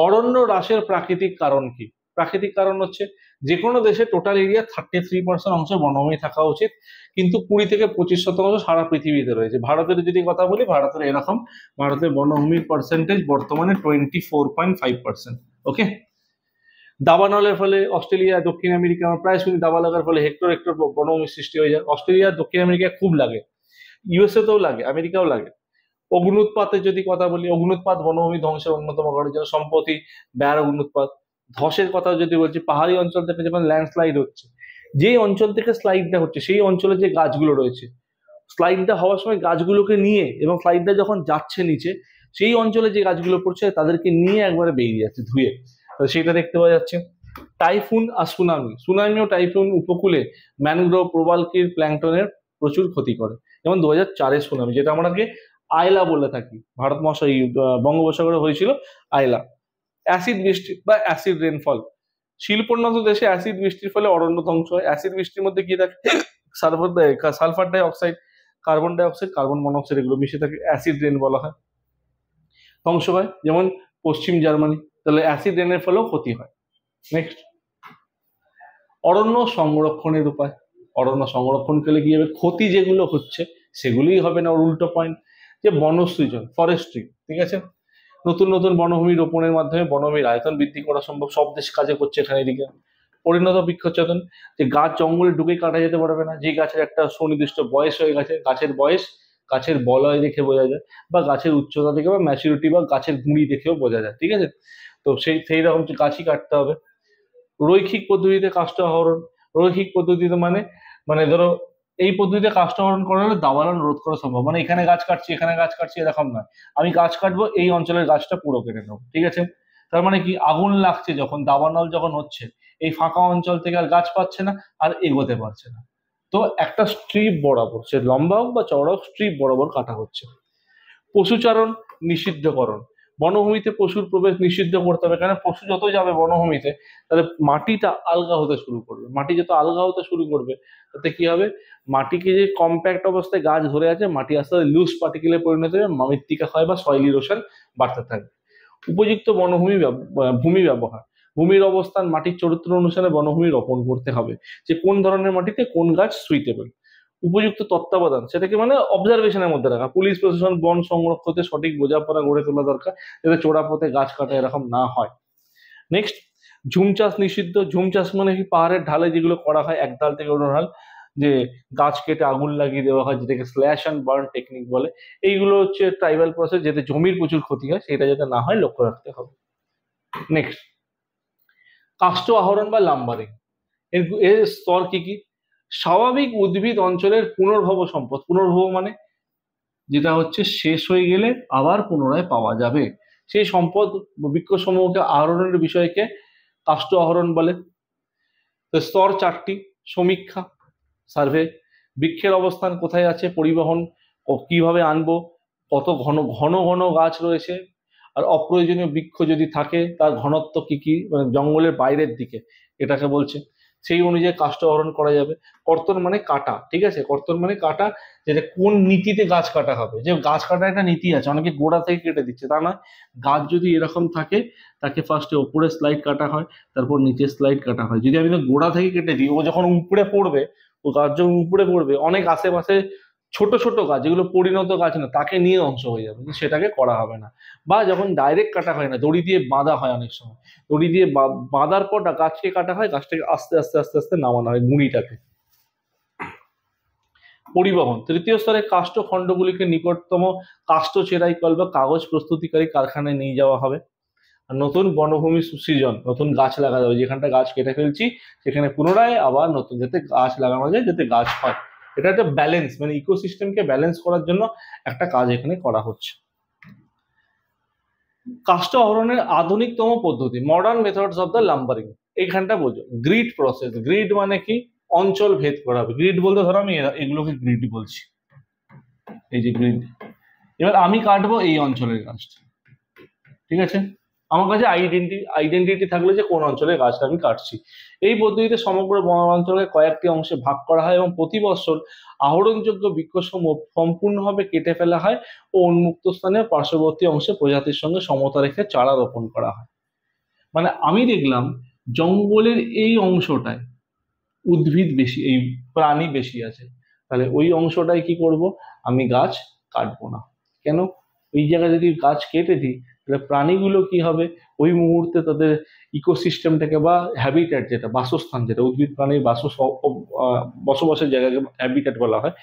অরণ্য হ্রাসের প্রাকৃতিক কারণ কি? প্রাকৃতিক কারণ হচ্ছে যে কোনো দেশে টোটাল এরিয়া 33% অংশ বনভূমি থাকা উচিত, কিন্তু 20 থেকে 25% সারা পৃথিবীতে রয়েছে। ভারতের যদি কথা বলি, ভারতের এরকম, ভারতের বনভূমির পার্সেন্টেজ বর্তমানে 24.5%। ওকে। দাবানলের ফলে অস্ট্রেলিয়া, দক্ষিণ আমেরিকা, আমরা প্রায় শুনি দাবা লাগার ফলে হেক্টর হেক্টর বনভূমি সৃষ্টি হয়ে যায়। অস্ট্রেলিয়া, দক্ষিণ আমেরিকা খুব লাগে, ইউএসএ তেও লাগে, আমেরিকাও লাগে। অগ্নুৎপাতের যদি কথা বলি, অগ্নুৎপাত বনভূমি ধ্বংসের অন্যতম কারণ, যেন সম্প্রতি বেড় অগ্নুৎপাত। ধসের কথা যদি বলছি, পাহাড়ি অঞ্চল থেকে যখন ল্যান্ডস্লাইড হচ্ছে, যেই অঞ্চল থেকে স্লাইডটা হচ্ছে সেই অঞ্চলে যে গাছগুলো রয়েছে, স্লাইডটা হওয়ার সময় গাছগুলোকে নিয়ে এবং স্লাইডটা যখন যাচ্ছে নিচে, সেই অঞ্চলে যে গাছগুলো পড়ছে তাদেরকে নিয়ে একবারে বেরিয়ে যাচ্ছে ধুয়ে, সেটা দেখতে পাওয়া যাচ্ছে। টাইফুন আর সুনামি, সুনামি ও টাইফুন উপকূলে ম্যানগ্রোভ প্রবালকির প্ল্যাঙ্কটনের প্রচুর ক্ষতি করে। যেমন 2004-এর সুনামি, যেটা আমাদেরকে আয়লা বলে থাকি, ভারত মহাসাগর বঙ্গোপসাগরে হয়েছিল আয়লা। অ্যাসিড বৃষ্টি বা অ্যাসিড রেনফল, শিল্পোন্নত দেশে অ্যাসিড বৃষ্টির ফলে অরণ্য ধ্বংস হয়। অ্যাসিড বৃষ্টির মধ্যে কি থাকে, sulphur die oxide, carbon die oxide, carbon monoxide এগুলো মিশে থাকে, অ্যাসিড রেন বলা হয়। ধ্বংস হয় যেমন পশ্চিম জার্মানি, তাহলে অ্যাসিড রেনের ফলেও ক্ষতি হয়। নেক্সট, অরণ্য সংরক্ষণের উপায়। অরণ্য সংরক্ষণ করলে কি হবে, ক্ষতি যেগুলো হচ্ছে সেগুলোই হবে না, উল্টো পয়েন্ট, যে বনসৃজন, ফরেস্ট্রি, ঠিক আছে। নতুন নতুন বনভূমি রোপণের মাধ্যমে বনভূমির আয়তন বৃদ্ধি করা সম্ভব, সব দেশ কাজে করছে এখানে। এদিকে পরিণত বৃক্ষচ্ছেদন, যে গাছ জঙ্গলে ঢুকে কাটা যেতে পারবে না, যে গাছের একটা সুনির্দিষ্ট বয়স হয়ে গেছে, গাছের বয়স গাছের বলয় দেখে বোঝা যায়, বা গাছের উচ্চতা দেখে বা ম্যাচুরিটি বা গাছের গুঁড়ি দেখেও বোঝা যায়, ঠিক আছে। তো সেই রকম গাছই কাটতে হবে। রৈখিক পদ্ধতিতে কাষ্ঠ আহরণ, রৈখিক পদ্ধতিতে মানে মানে ধরো এই পদ্ধতিতে কাষ্ঠ আহরণ করা হলে দাবানল রোধ করা সম্ভব, মানে এখানে গাছ কাটছি এখানে গাছ কাটছি এরকম নয়, আমি গাছ কাটবো এই অঞ্চলের গাছটা পুরো কেটে নেবো, ঠিক আছে। তার মানে কি, আগুন লাগছে যখন, দাবানল যখন হচ্ছে, এই ফাঁকা অঞ্চল থেকে আর গাছ পাচ্ছে না, আর এগোতে পারছে না, তো একটা স্ট্রিপ বরাবর, সে লম্বা হোক বা চওড়া হোক, স্ট্রিপ বরাবর কাটা হচ্ছে। পশুচারণ নিষিদ্ধকরণ, বনভূমিতে পশুর প্রবেশ নিষিদ্ধ করতে হবে, কারণ পশু যত যাবে বনভূমিতে তাহলে মাটিটা আলগা হতে শুরু করবে, মাটি যত আলগা হতে শুরু করবে তাতে কি হবে, মাটিকে যে কম্প্যাক্ট অবস্থায় গাছ ধরে আছে, মাটি আস্তে আস্তে লুজ পার্টিকেলে পরিণত হবে, মৃত্তিকা ক্ষয় বা সয়েল ইরোশন বাড়তে থাকবে। উপযুক্ত ভূমি ব্যবহার, ভূমির অবস্থান, মাটির চরিত্র অনুসারে বনভূমি রোপণ করতে হবে, যে কোন ধরনের মাটিতে কোন গাছ সুইটেবল। উপযুক্ত তত্ত্বাবধান, সেটাকে মানে অবজারভেশনের মধ্যে রাখা, পুলিশ প্রশাসন বন সংরক্ষণে সঠিক বোঝাপড়া গড়ে তোলা দরকার, যাতে চোরা পথে গাছ কাটা এরকম না হয়। নেক্সট, ঝুম চাষ নিষিদ্ধ। ঝুম চাষ মানে কি, পাহাড়ের ঢালে যেগুলো করা হয় এক ঢাল থেকে অন্য ঢাল, যে গাছ কেটে আগুন লাগিয়ে দেওয়া হয়, যেটাকে স্ল্যাশ অ্যান্ড বার্ন টেকনিক বলে, এইগুলো হচ্ছে ট্রাইবাল প্রসেস, যাতে জমির প্রচুর ক্ষতি হয় সেটা যাতে না হয় লক্ষ্য রাখতে হবে। নেক্সট, কাষ্ঠ আহরণ বা লাম্বারিং, এর স্তর কি কি, স্বাভাবিক উদ্ভিদ অঞ্চলের পুনর্ভব সম্পদ, পুনর্ভব মানে যেটা হচ্ছে শেষ হয়ে গেলে আবার পুনরায় পাওয়া যাবে, সেই সম্পদ বৃক্ষ সমূহকে আহরণের বিষয়কে কাষ্ঠ আহরণ বলে। তো স্তর 4টি, সমীক্ষা, সার্ভে, বৃক্ষের অবস্থান কোথায় আছে, পরিবহন কিভাবে আনবো, কত ঘন ঘন ঘন গাছ রয়েছে, আর অপ্রয়োজনীয় বৃক্ষ যদি থাকে তার ঘনত্ব কি কি, মানে জঙ্গলের বাইরের দিকে, এটাকে বলছে। সেই অনুযায়ী কাষ্ঠ আহরণ করা যাবে। কর্তন মানে কাটা, ঠিক আছে, কর্তন মানে কাটা, যেটা কোন নীতিতে গাছ কাটা হবে, যে গাছ কাটার একটা নীতি আছে, অনেকে গোড়া থেকে কেটে দিচ্ছে, তা নয়, গাছ যদি এরকম থাকে তাকে ফার্স্টে ওপরে স্লাইড কাটা হয়, তারপর নিচে স্লাইড কাটা হয়। যদি আমি তো গোড়া থেকে কেটে দিই, ও যখন উপরে পড়বে, ও গাছ যখন উপরে পড়বে, অনেক আশেপাশে ছোট ছোট গাছ যেগুলো পরিণত গাছ না তাকে নিয়ে ধ্বংস হয়ে যাবে, সেটাকে করা হবে না। বা যখন ডাইরেক্ট কাটা হয় না, দড়ি দিয়ে বাঁধা হয়, অনেক সময় দড়ি দিয়ে বাঁধার পর গাছকে কাটা হয়, গাছটাকে আস্তে আস্তে আস্তে আস্তে নামানো হয় গুঁড়িটাকে। পরিবহন, তৃতীয় স্তরে কাষ্ঠ খণ্ডগুলিকে নিকটতম কাষ্ঠ চেরাই কল বা কাগজ প্রস্তুতিকারী কারখানায় নিয়ে যাওয়া হবে। আর নতুন বনভূমি সৃজন, নতুন গাছ লাগানো হবে, যেখানটা গাছ কেটে ফেলছি সেখানে পুনরায় আবার নতুন যাতে গাছ লাগানো যায়, যাতে গাছ হয়। এটা একটা ব্যালেন্স, মানে ইকোসিস্টেমকে ব্যালেন্স করার জন্য একটা কাজ এখানে করা হচ্ছে। কাষ্ঠ আহরণের আধুনিকতম পদ্ধতি, মডার্ন মেথডস অফ দ্য লাম্বারিং। এইখানটা বোঝো গ্রিড প্রসেস। গ্রিড মানে কি? অঞ্চল ভেদ করা হবে। গ্রিড বলতে ধরো আমি এগুলোকে গ্রিড বলছি, এই যে গ্রিড। এবার আমি কাটবো এই অঞ্চলের গাছটা, ঠিক আছে? আমার কাছে আইডেন্টিটি থাকলে যে কোন অঞ্চলের গাছটা আমি কাটছি। এই পদ্ধতিতে সমগ্র বনাঞ্চলে কয়েকটি অংশে ভাগ করা হয় এবং প্রতি বছর আহরণযোগ্য বৃক্ষসমূহ সম্পূর্ণভাবে কেটে ফেলা হয় ও উন্মুক্ত স্থানে পার্শ্ববর্তী অংশে প্রজাতির সঙ্গে সমতা রেখে চারা রোপণ করা হয়। মানে আমি দেখলাম জঙ্গলের এই অংশটায় উদ্ভিদ বেশি, এই প্রাণী বেশি আছে, তাহলে ওই অংশটায় কি করব, আমি গাছ কাটবো না। কেন? ওই জায়গায় যদি গাছ কেটে দিই তাহলে প্রাণীগুলো কি হবে, ওই মুহূর্তে তাদের ইকোসিস্টেমটাকে বা হ্যাবিট্যাট, যেটা বাসস্থান, যেটা উদ্ভিদ প্রাণীর বসবাসের জায়গাকে হ্যাবিট্যাট বলা হয়,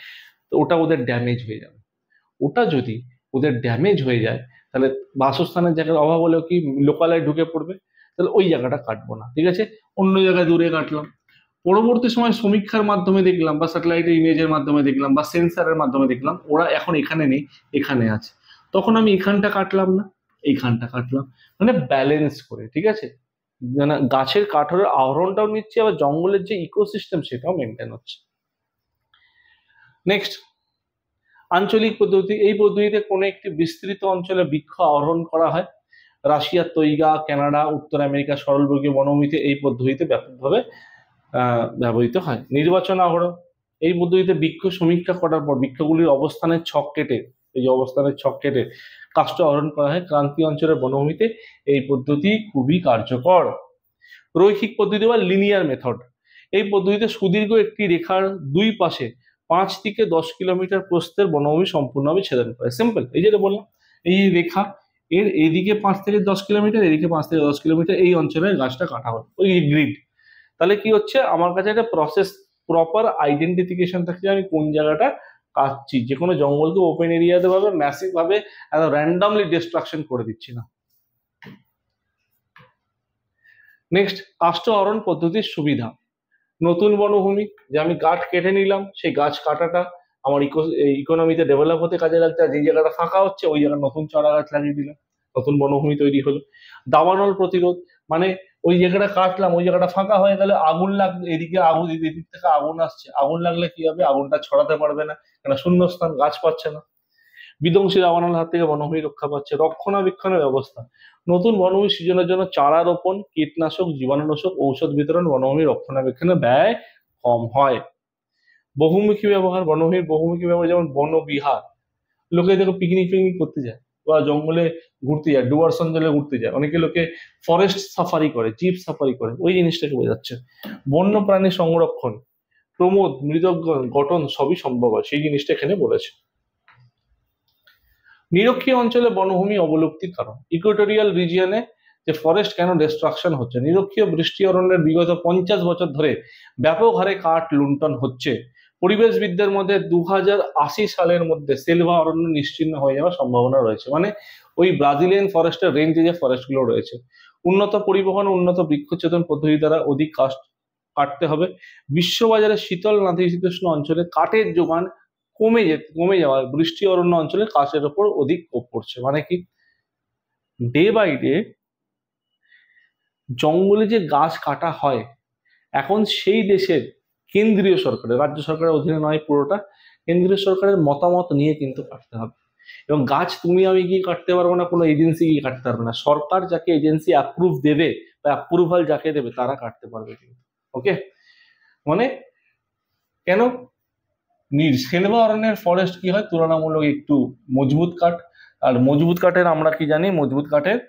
তো ওটা ওদের ড্যামেজ হয়ে যাবে। ওটা যদি ওদের ড্যামেজ হয়ে যায় তাহলে বাসস্থানের জায়গার অভাব হলেও কি লোকালয়ে ঢুকে পড়বে, তাহলে ওই জায়গাটা কাটবো না, ঠিক আছে? অন্য জায়গায় দূরে কাটলাম। পরবর্তী সময় সমীক্ষার মাধ্যমে দেখলাম বা স্যাটেলাইটের ইমেজের মাধ্যমে দেখলাম বা সেন্সারের মাধ্যমে দেখলাম ওরা এখন এখানে নেই, এখানে আছে, তখন আমি এখানটা কাটলাম না, এইখানটা কাটলাম, মানে ব্যালেন্স করে, ঠিক আছে? মানে গাছের কাঠের আহরণটাও নিচ্ছে, আবার জঙ্গলের যে ইকোসিস্টেম সেটাও মেনটেন হচ্ছে। নেক্সট, আঞ্চলিক পদ্ধতি। এই পদ্ধতিতে কোনো একটি বিস্তৃত অঞ্চলে বৃক্ষ আহরণ করা হয়। রাশিয়ার তৈগা, কানাডা, উত্তর আমেরিকা সরলবর্গীয় বনভূমিতে এই পদ্ধতিতে ব্যাপকভাবে ব্যবহৃত হয়। নির্বাচন আহরণ। এই পদ্ধতিতে বৃক্ষ সমীক্ষা করার পর বৃক্ষগুলির অবস্থানের ছক কেটে, এই যে অবস্থানের ছক কেটে কাষ্ঠ আহরণ করা হয়। ক্রান্তীয় অঞ্চলের বনভূমিতে এই পদ্ধতি খুবই কার্যকর। রৈখিক পদ্ধতি বা লিনিয়ার মেথড। এই পদ্ধতিতে সুদীর্ঘ একটি রেখার দুই পাশে 5 থেকে 10 কিলোমিটার প্রস্থের বনভূমি সম্পূর্ণভাবে ছেদন করে। সিম্পল, এই যেটা বললাম, এই রেখা, এর এইদিকে 5 থেকে 10 কিলোমিটার, এদিকে 5 থেকে 10 কিলোমিটার, এই অঞ্চলের গাছটা কাটা হয়, ওই গ্রিড। তাহলে কি হচ্ছে, আমার কাছে একটা প্রসেস, প্রপার আইডেন্টিফিকেশন থাকছে আমি কোন জায়গাটা কাটছি। যে কোনো জঙ্গলকে ওপেন এরিয়াতে ভাবে ম্যাসিভ ভাবে র্যান্ডমলি ডিস্ট্রাকশন করে দিচ্ছি না। নেক্সট, কাষ্ঠ আহরণ পদ্ধতির সুবিধা। নতুন বনভূমি, যে আমি গাছ কেটে নিলাম, সেই গাছ কাটাটা আমার ইকোনমিতে ডেভেলপ হতে কাজে লাগছে। আর যে জায়গাটা ফাঁকা হচ্ছে ওই জায়গায় নতুন চারা গাছ লাগিয়ে দিলাম, নতুন বনভূমি তৈরি হলো। দাবানল প্রতিরোধ, মানে ওই জায়গাটা কাটলাম, ওই জায়গাটা ফাঁকা হয়ে গেলে আগুন লাগবে, এদিকে আগুন, এদিক থেকে আগুন আসছে, আগুন লাগলে কি হবে, আগুনটা ছড়াতে পারবে না, কেন শূন্যস্থান, গাছ পাচ্ছে না। বিধ্বংসী দাবানল হাত থেকে বনভূমি রক্ষা পাচ্ছে। রক্ষণাবেক্ষণের ব্যবস্থা, নতুন বনভূমি সৃজনের জন্য চারা রোপণ, কীটনাশক, জীবাণুনাশক, ঔষধ বিতরণ, বনভূমি রক্ষণাবেক্ষণে ব্যয় কম হয়। বহুমুখী ব্যবহার, বনভূমির বহুমুখী ব্যবহার, যেমন বনবিহার, লোকে দেখো পিকনিক ফিকনিক করতে যায় বা জঙ্গলে ঘুরতে যায়, ডুয়ার্স অঞ্চলে ঘুরতে যায়, অনেকে লোকে ফরেস্ট সাফারি করে, জিপ সাফারি করে, ওই জিনিসটাকে বোঝাচ্ছে। বন্য প্রাণী সংরক্ষণ, প্রমোদ, মৃত গঠন সবই সম্ভব হয়, সেই জিনিসটা এখানে বলেছে। নিরক্ষীয় অঞ্চলে বনভূমি অবলুপ্তির কারণ। ইকুয়েটোরিয়াল রিজিয়নে যে ফরেস্ট কেন ডিস্ট্রাকশন হচ্ছে, নিরক্ষীয় বৃষ্টি অরণ্যের বিগত 50 বছর ধরে ব্যাপক হারে কাঠ লুণ্ঠন হচ্ছে। পরিবেশবিদদের মধ্যে 2080 সালের মধ্যে সেলভা অরণ্য নিশ্চিহ্ন হয়ে যাওয়ার সম্ভাবনা রয়েছে। মানে ওই ব্রাজিলিয়ান ফরেস্টের রেঞ্জে যে ফরেস্টগুলো রয়েছে। উন্নত পরিবহন, উন্নত বৃক্ষচ্ছেদন পদ্ধতি দ্বারা অধিক কাঠ কাটতে হবে। বিশ্ববাজারে শীতল নাতিশীতোষ্ণ অঞ্চলে কাঠের যোগান কমে যাওয়া, বৃষ্টি অরণ্য অঞ্চলে কাঠের ওপর অধিক কোপ পড়ছে। মানে কি, ডে বাই ডে জঙ্গলে যে গাছ কাটা হয়, এখন সেই দেশের কেন্দ্রীয় সরকারের, রাজ্য সরকারের অধীনে নয় পুরোটা, কেন্দ্রীয় সরকারের মতামত নিয়ে কিন্তু কাটতে হবে। এবং গাছ তুমি আমি গিয়ে কাটতে পারবো না, কোনো এজেন্সি গিয়ে কাটতে পারবে না, সরকার যাকে এজেন্সি অ্যাপ্রুভ দেবে বা অ্যাপ্রুভাল যাকে দেবে তারা কাটতে পারবে কিন্তু। ওকে, মানে কেন, সেলভা অরণ্যের ফরেস্ট কি হয়, তুলনামূলক একটু মজবুত কাঠ। আর মজবুত কাঠের আমরা কি জানি, মজবুত কাঠের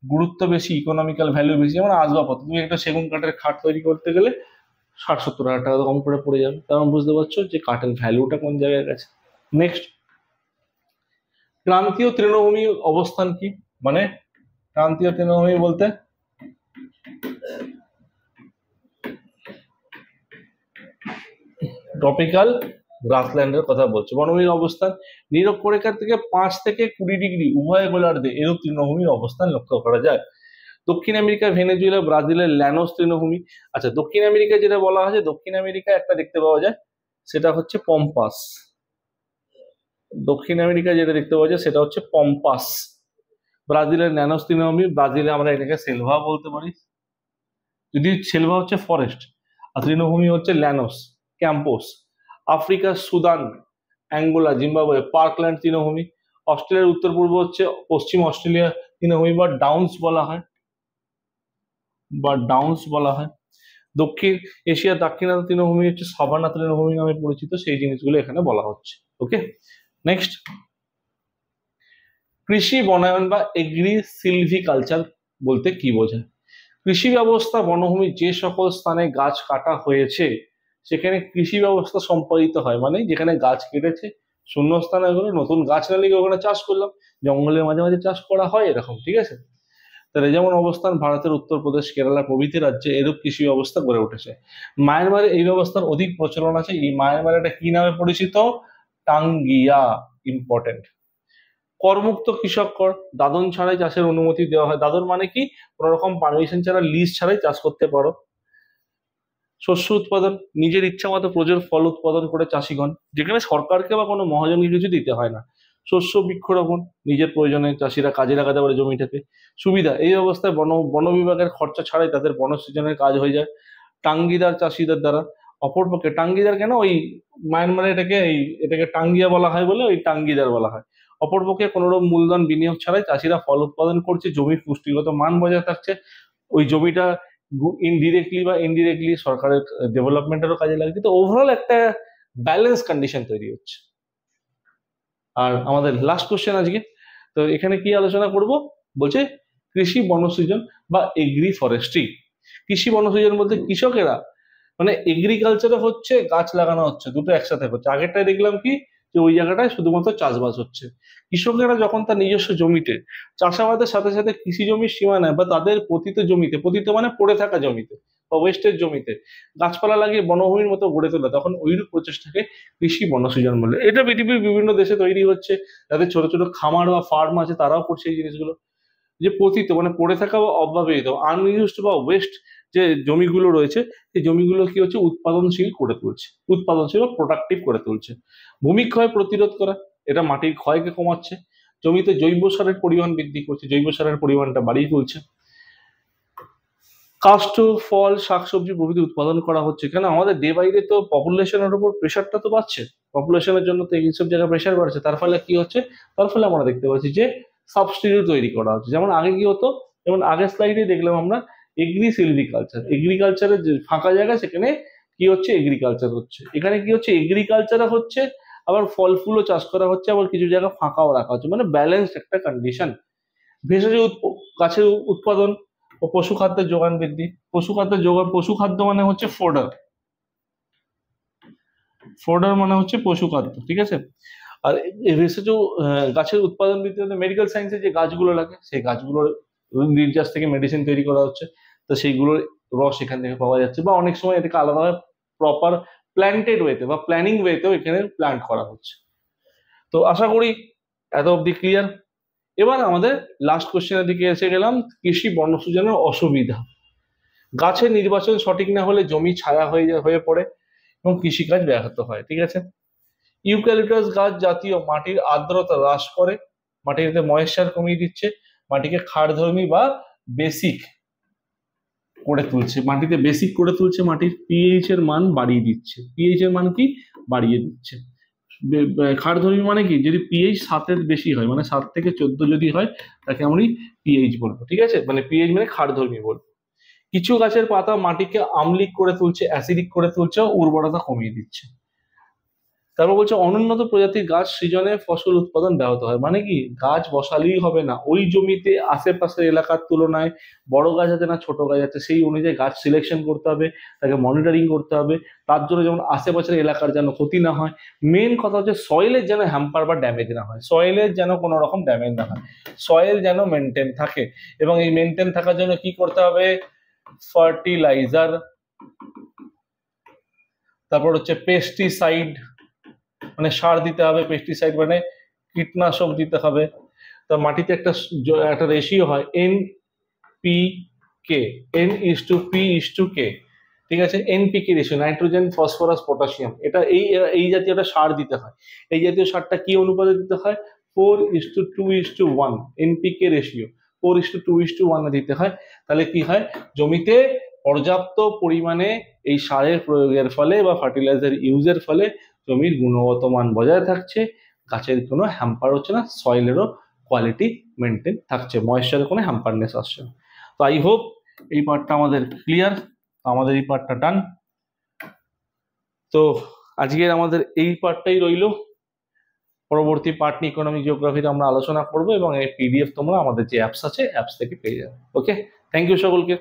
গুরুত্ব বেশি, ইকোনমিক্যাল ভ্যালু বেশি। যেমন আসবাবপত্র, তুমি একটা সেগুন কাঠের খাট তৈরি করতে গেলে 60-70 হাজার টাকা কম করে পড়ে যাবে। কারণ বুঝতে পারছো যে কাঠের ভ্যালুটা কোন জায়গায় গেছে। নেক্সট, ক্রান্তীয় তৃণভূমি অবস্থান কি? মানে ক্রান্তীয় তৃণভূমি বলতে ট্রপিক্যাল গ্রাসল্যান্ডের কথা বলছে। বনভূমির অবস্থান নিরক্ষরেখার থেকে 5 থেকে 20 ডিগ্রি উভয় গোলার্ধে এরূপ তৃণভূমির অবস্থান লক্ষ্য করা যায়। দক্ষিণ আমেরিকা, ভেনেজুয়েলা, ব্রাজিলের ল্যানোস তৃণভূমি। আচ্ছা, দক্ষিণ আমেরিকা যেটা বলা হয়, দক্ষিণ আমেরিকা একটা দেখতে পাওয়া যায়, সেটা হচ্ছে পম্পাস। দক্ষিণ আমেরিকা যেটা দেখতে পাওয়া যায় সেটা হচ্ছে পম্পাস। ব্রাজিলের ন্যানোস তৃণভূমি, ব্রাজিলে আমরা এটাকে সেলভা বলতে পারি, যদি সেলভা হচ্ছে ফরেস্ট, আর তৃণভূমি হচ্ছে ল্যানোস, ক্যাম্পোস। আফ্রিকার সুদান, অ্যাঙ্গোলা, জিম্বাবুয়ে পার্কল্যান্ড তৃণভূমি। অস্ট্রেলিয়ার উত্তর পূর্ব হচ্ছে পশ্চিম অস্ট্রেলিয়া তৃণভূমি বা ডাউন্স বলা হয়, দক্ষিণ এশিয়ার দাক্ষিণাত্য তৃণভূমি হচ্ছে সাভানা তৃণভূমি নামে পরিচিত। সেই জিনিসগুলো এখানে বলা হচ্ছে। ওকে, নেক্সট, কৃষি বনায়ন বা এগ্রি সিলভিকালচার বলতে কি বোঝায়? কৃষি ব্যবস্থা বনভূমির যে সকল স্থানে গাছ কাটা হয়েছে সেখানে কৃষি ব্যবস্থা সম্পাদিত হয়, মানে যেখানে গাছ কেটেছে শূন্য স্থানে ওখানে নতুন গাছ না লিখে ওখানে চাষ করলাম, জঙ্গলের মাঝে মাঝে চাষ করা হয় এরকম, ঠিক আছে। তাহলে যেমন অবস্থান ভারতের উত্তরপ্রদেশ, কেরালা প্রভৃতি রাজ্যে এরূপ কৃষি ব্যবস্থা গড়ে উঠেছে। মায়ানমারে এই ব্যবস্থার অধিক প্রচলন আছে। এই মায়ানমার এটা কি নামে পরিচিত? টাঙ্গিয়া। ইম্পর্টেন্ট। করমুক্ত কৃষক কর, দাদন ছাড়াই চাষের অনুমতি দেওয়া হয়। দাদন মানে কি? কোনো রকম পারমিশন ছাড়া, লিজ ছাড়াই চাষ করতে পারো। শস্য উৎপাদন, নিজের ইচ্ছা মতো প্রচুর ফল উৎপাদন করে চাষিগণ, যেখানে সরকারকে বা কোনো মহাজনকে কিছু দিতে হয় না। শস্য বৃক্ষরোপণ, নিজের প্রয়োজনে চাষিরা কাজে লাগাতে পারে জমিটাকে। সুবিধা, এই অবস্থায় বন বিভাগের খরচা ছাড়াই তাদের বনসৃজনের কাজ হয়ে যায় টাঙ্গিদার চাষিদের দ্বারা। অপরপক্ষে টাঙ্গিদার কেন, ওই মায়ানমারে এটাকে টাঙ্গিয়া বলা হয় বলে ওই টাঙ্গিদার বলা হয়। অপরপক্ষে কোনোরকম মূলধন বিনিয়োগ ছাড়াই চাষিরা ফল উৎপাদন করছে, জমির পুষ্টিগত মান বজায় থাকছে, ওই জমিটা ইনডিরেক্টলি বা ইনডিরেক্টলি সরকারের ডেভেলপমেন্টেরও কাজে লাগছে। তো ওভারঅল একটা ব্যালেন্স কন্ডিশন তৈরি হচ্ছে। আর আমাদের লাস্ট কোশ্চেন আজকে, তো এখানে কি আলোচনা করব? বলছে কৃষি বনসৃজন বা এগ্রি ফরেস্ট্রি। কৃষি বনসৃজন বলতে কৃষকেরা, মানে এগ্রিকালচারে হচ্ছে গাছ লাগানো হচ্ছে, দুটো একসাথে হচ্ছে। আগেরটাই দেখলাম কি, যে ওই জায়গাটায় শুধুমাত্র চাষবাস হচ্ছে। কৃষকেরা যখন তার নিজস্ব জমিতে চাষাবাদের সাথে সাথে কৃষি জমির সীমানায় বা তাদের পতিত জমিতে, পতিত মানে পড়ে থাকা জমিতে বা ওয়েস্টের জমিতে গাছপালা লাগিয়ে বনভূমির মতো গড়ে তোলা, তখন ওইরূপ প্রচেষ্টাকে কৃষি বনসৃজন বলে। এটা পৃথিবীর বিভিন্ন দেশে তৈরি হচ্ছে, যাদের ছোট ছোট খামার বা ফার্ম আছে তারাও করছে এই জিনিসগুলো। যে পতিত মানে পড়ে থাকা বা অব্যবহৃত আনইউজড বা ওয়েস্ট যে জমিগুলো রয়েছে, সেই জমিগুলো কি হচ্ছে উৎপাদনশীল করে তুলছে, উৎপাদনশীল বা প্রোডাক্টিভ করে তুলছে। ভূমিক্ষয় প্রতিরোধ করা, এটা মাটির ক্ষয়কে কমাচ্ছে। জমিতে জৈব সারের পরিমাণ বৃদ্ধি করছে, জৈব সারের পরিমাণটা বাড়িয়ে তুলছে। কাষ্ঠ, ফল, শাকসবজি প্রভৃতি উৎপাদন করা হচ্ছে। কেন আমাদের ডে বাই ডে তো পপুলেশনের উপর প্রেশারটা তো বাড়ছে, পপুলেশনের জন্য তো এইসব জায়গায় প্রেশার বাড়ছে। তার ফলে কি হচ্ছে? তার ফলে আমরা দেখতে পাচ্ছি যে সাবস্টিটিউট তৈরি করা হচ্ছে। যেমন আগে কি হতো, যেমন আগের স্লাইডে দেখলাম আমরা এগ্রি সিলভিকালচার, এগ্রিকালচারের যে ফাঁকা জায়গা সেখানে কি হচ্ছে, এগ্রিকালচার হচ্ছে। এখানে কি হচ্ছে, এগ্রিকালচার হচ্ছে, আবার ফল ফুলও চাষ করা হচ্ছে, আবার কিছু জায়গা ফাঁকাও রাখা হচ্ছে, মানে ব্যালেন্সড একটা কন্ডিশন। ভেষজ গাছের উৎপাদন ও পশু খাদ্যের যোগান বৃদ্ধি। পশু খাদ্যের যোগান, পশু খাদ্য মানে হচ্ছে ফোডার, ফোডার মানে হচ্ছে পশু খাদ্য, ঠিক আছে। আর এই ভেষজ গাছের উৎপাদন বৃদ্ধি, মেডিকেল সায়েন্সে যে গাছগুলো লাগে সেই গাছগুলোর নির্যাস থেকে মেডিসিন তৈরি করা হচ্ছে, তো সেইগুলোর রস এখান থেকে পাওয়া যাচ্ছে। বা অনেক সময় এটাকে আলাদাভাবে প্রপার প্ল্যান্টেড ওয়েতে বা প্ল্যানিং ওয়েতেও এখানে প্ল্যান্ট করা হচ্ছে। তো আশা করি এত অব্দি ক্লিয়ার। এবার আমাদের লাস্ট কোশ্চেনের দিকে এসে গেলাম, কৃষি বনসৃজনের অসুবিধা। গাছের নির্বাচন সঠিক না হলে জমি ছায়া হয়ে পড়ে এবং কৃষিকাজ ব্যাহত হয়, ঠিক আছে। ইউক্যালিপটাস গাছ জাতীয় মাটির আর্দ্রতা হ্রাস করে, মাটিতে ময়েশ্চার কমিয়ে দিচ্ছে, মাটিকে ক্ষারধর্মী বা বেসিক করে তুলছে, মাটিতে বেসিক করে তুলছে, মাটির পিএইচ এর মান বাড়িয়ে দিচ্ছে। পিএইচ এর মান কি? বাড়িয়ে দিচ্ছে। ক্ষারধর্মী মানে কি? যদি পিএইচ 7-এর বেশি হয়, মানে 7 থেকে 14 যদি হয়, তাকে আমি পিএইচ বলবো, ঠিক আছে। মানে পিএইচ মানে ক্ষারধর্মী বলবো। কিছু গাছের পাতা মাটিকে আম্লিক করে তুলছে, অ্যাসিডিক করে তুলছে, উর্বরতা কমিয়ে দিচ্ছে। তারপর বলছে অনুন্নত প্রজাতির গাছ সৃজনে ফসল উৎপাদন ব্যাহত হয়। মানে কি, গাছ বসালেই হবে না, ওই জমিতে আশেপাশের এলাকার তুলনায় বড় গাছ আছে না ছোট গাছ আছে সেই অনুযায়ী গাছ সিলেকশন করতে হবে, তাকে মনিটরিং করতে হবে। তার জন্য যেমন আশেপাশের এলাকার যেন ক্ষতি না হয়। মেন কথা হচ্ছে সয়েলের যেন হ্যাম্পার বা ড্যামেজ না হয়, সয়েলের যেন কোনো রকম ড্যামেজ না হয়, সয়েল যেন মেনটেন থাকে। এবং এই মেনটেন থাকার জন্য কি করতে হবে, ফার্টিলাইজার, তারপর হচ্ছে পেস্টিসাইড মানে সার দিতে হবে, পেস্টিসাইড মানে কীটনাশক দিতে হবে। তা মাটিতে একটা রেশিও হয় NPK, N:P:K, ঠিক আছে, NPK ratio, nitrogen phosphorus potassium, এটা এই জাতীয় একটা সার দিতে হয়। এই জাতীয় সারটা কি অনুপাতে দিতে হয়, 4:2:1 NPK রেশিও, 4:2:1 দিতে হয়। তাহলে কি হয়, জমিতে পর্যাপ্ত পরিমাণে এই সারের প্রয়োগের ফলে বা ফার্টিলাইজার ইউজের ফলে জমির গুণগত মান বজায় থাকছে, গাছের কোনো হ্যাম্পার হচ্ছে না, সয়েলেরও কোয়ালিটি মেনটেন থাকছে, ময়েশ্চারের কোনো হ্যাম্পারনেস আসছে না। তো আই হোপ এই পার্টটা আমাদের ক্লিয়ার, আমাদের এই পার্টটা ডান। তো আজকের আমাদের এই পার্টটাই রইল, পরবর্তী পার্ট নিয়ে ইকোনমিক জিওগ্রাফিতে আমরা আলোচনা করবো এবং এই PDF তোমরা আমাদের যে অ্যাপস আছে অ্যাপস থেকে পেয়ে যাবে। ওকে, থ্যাংক ইউ সকলকে।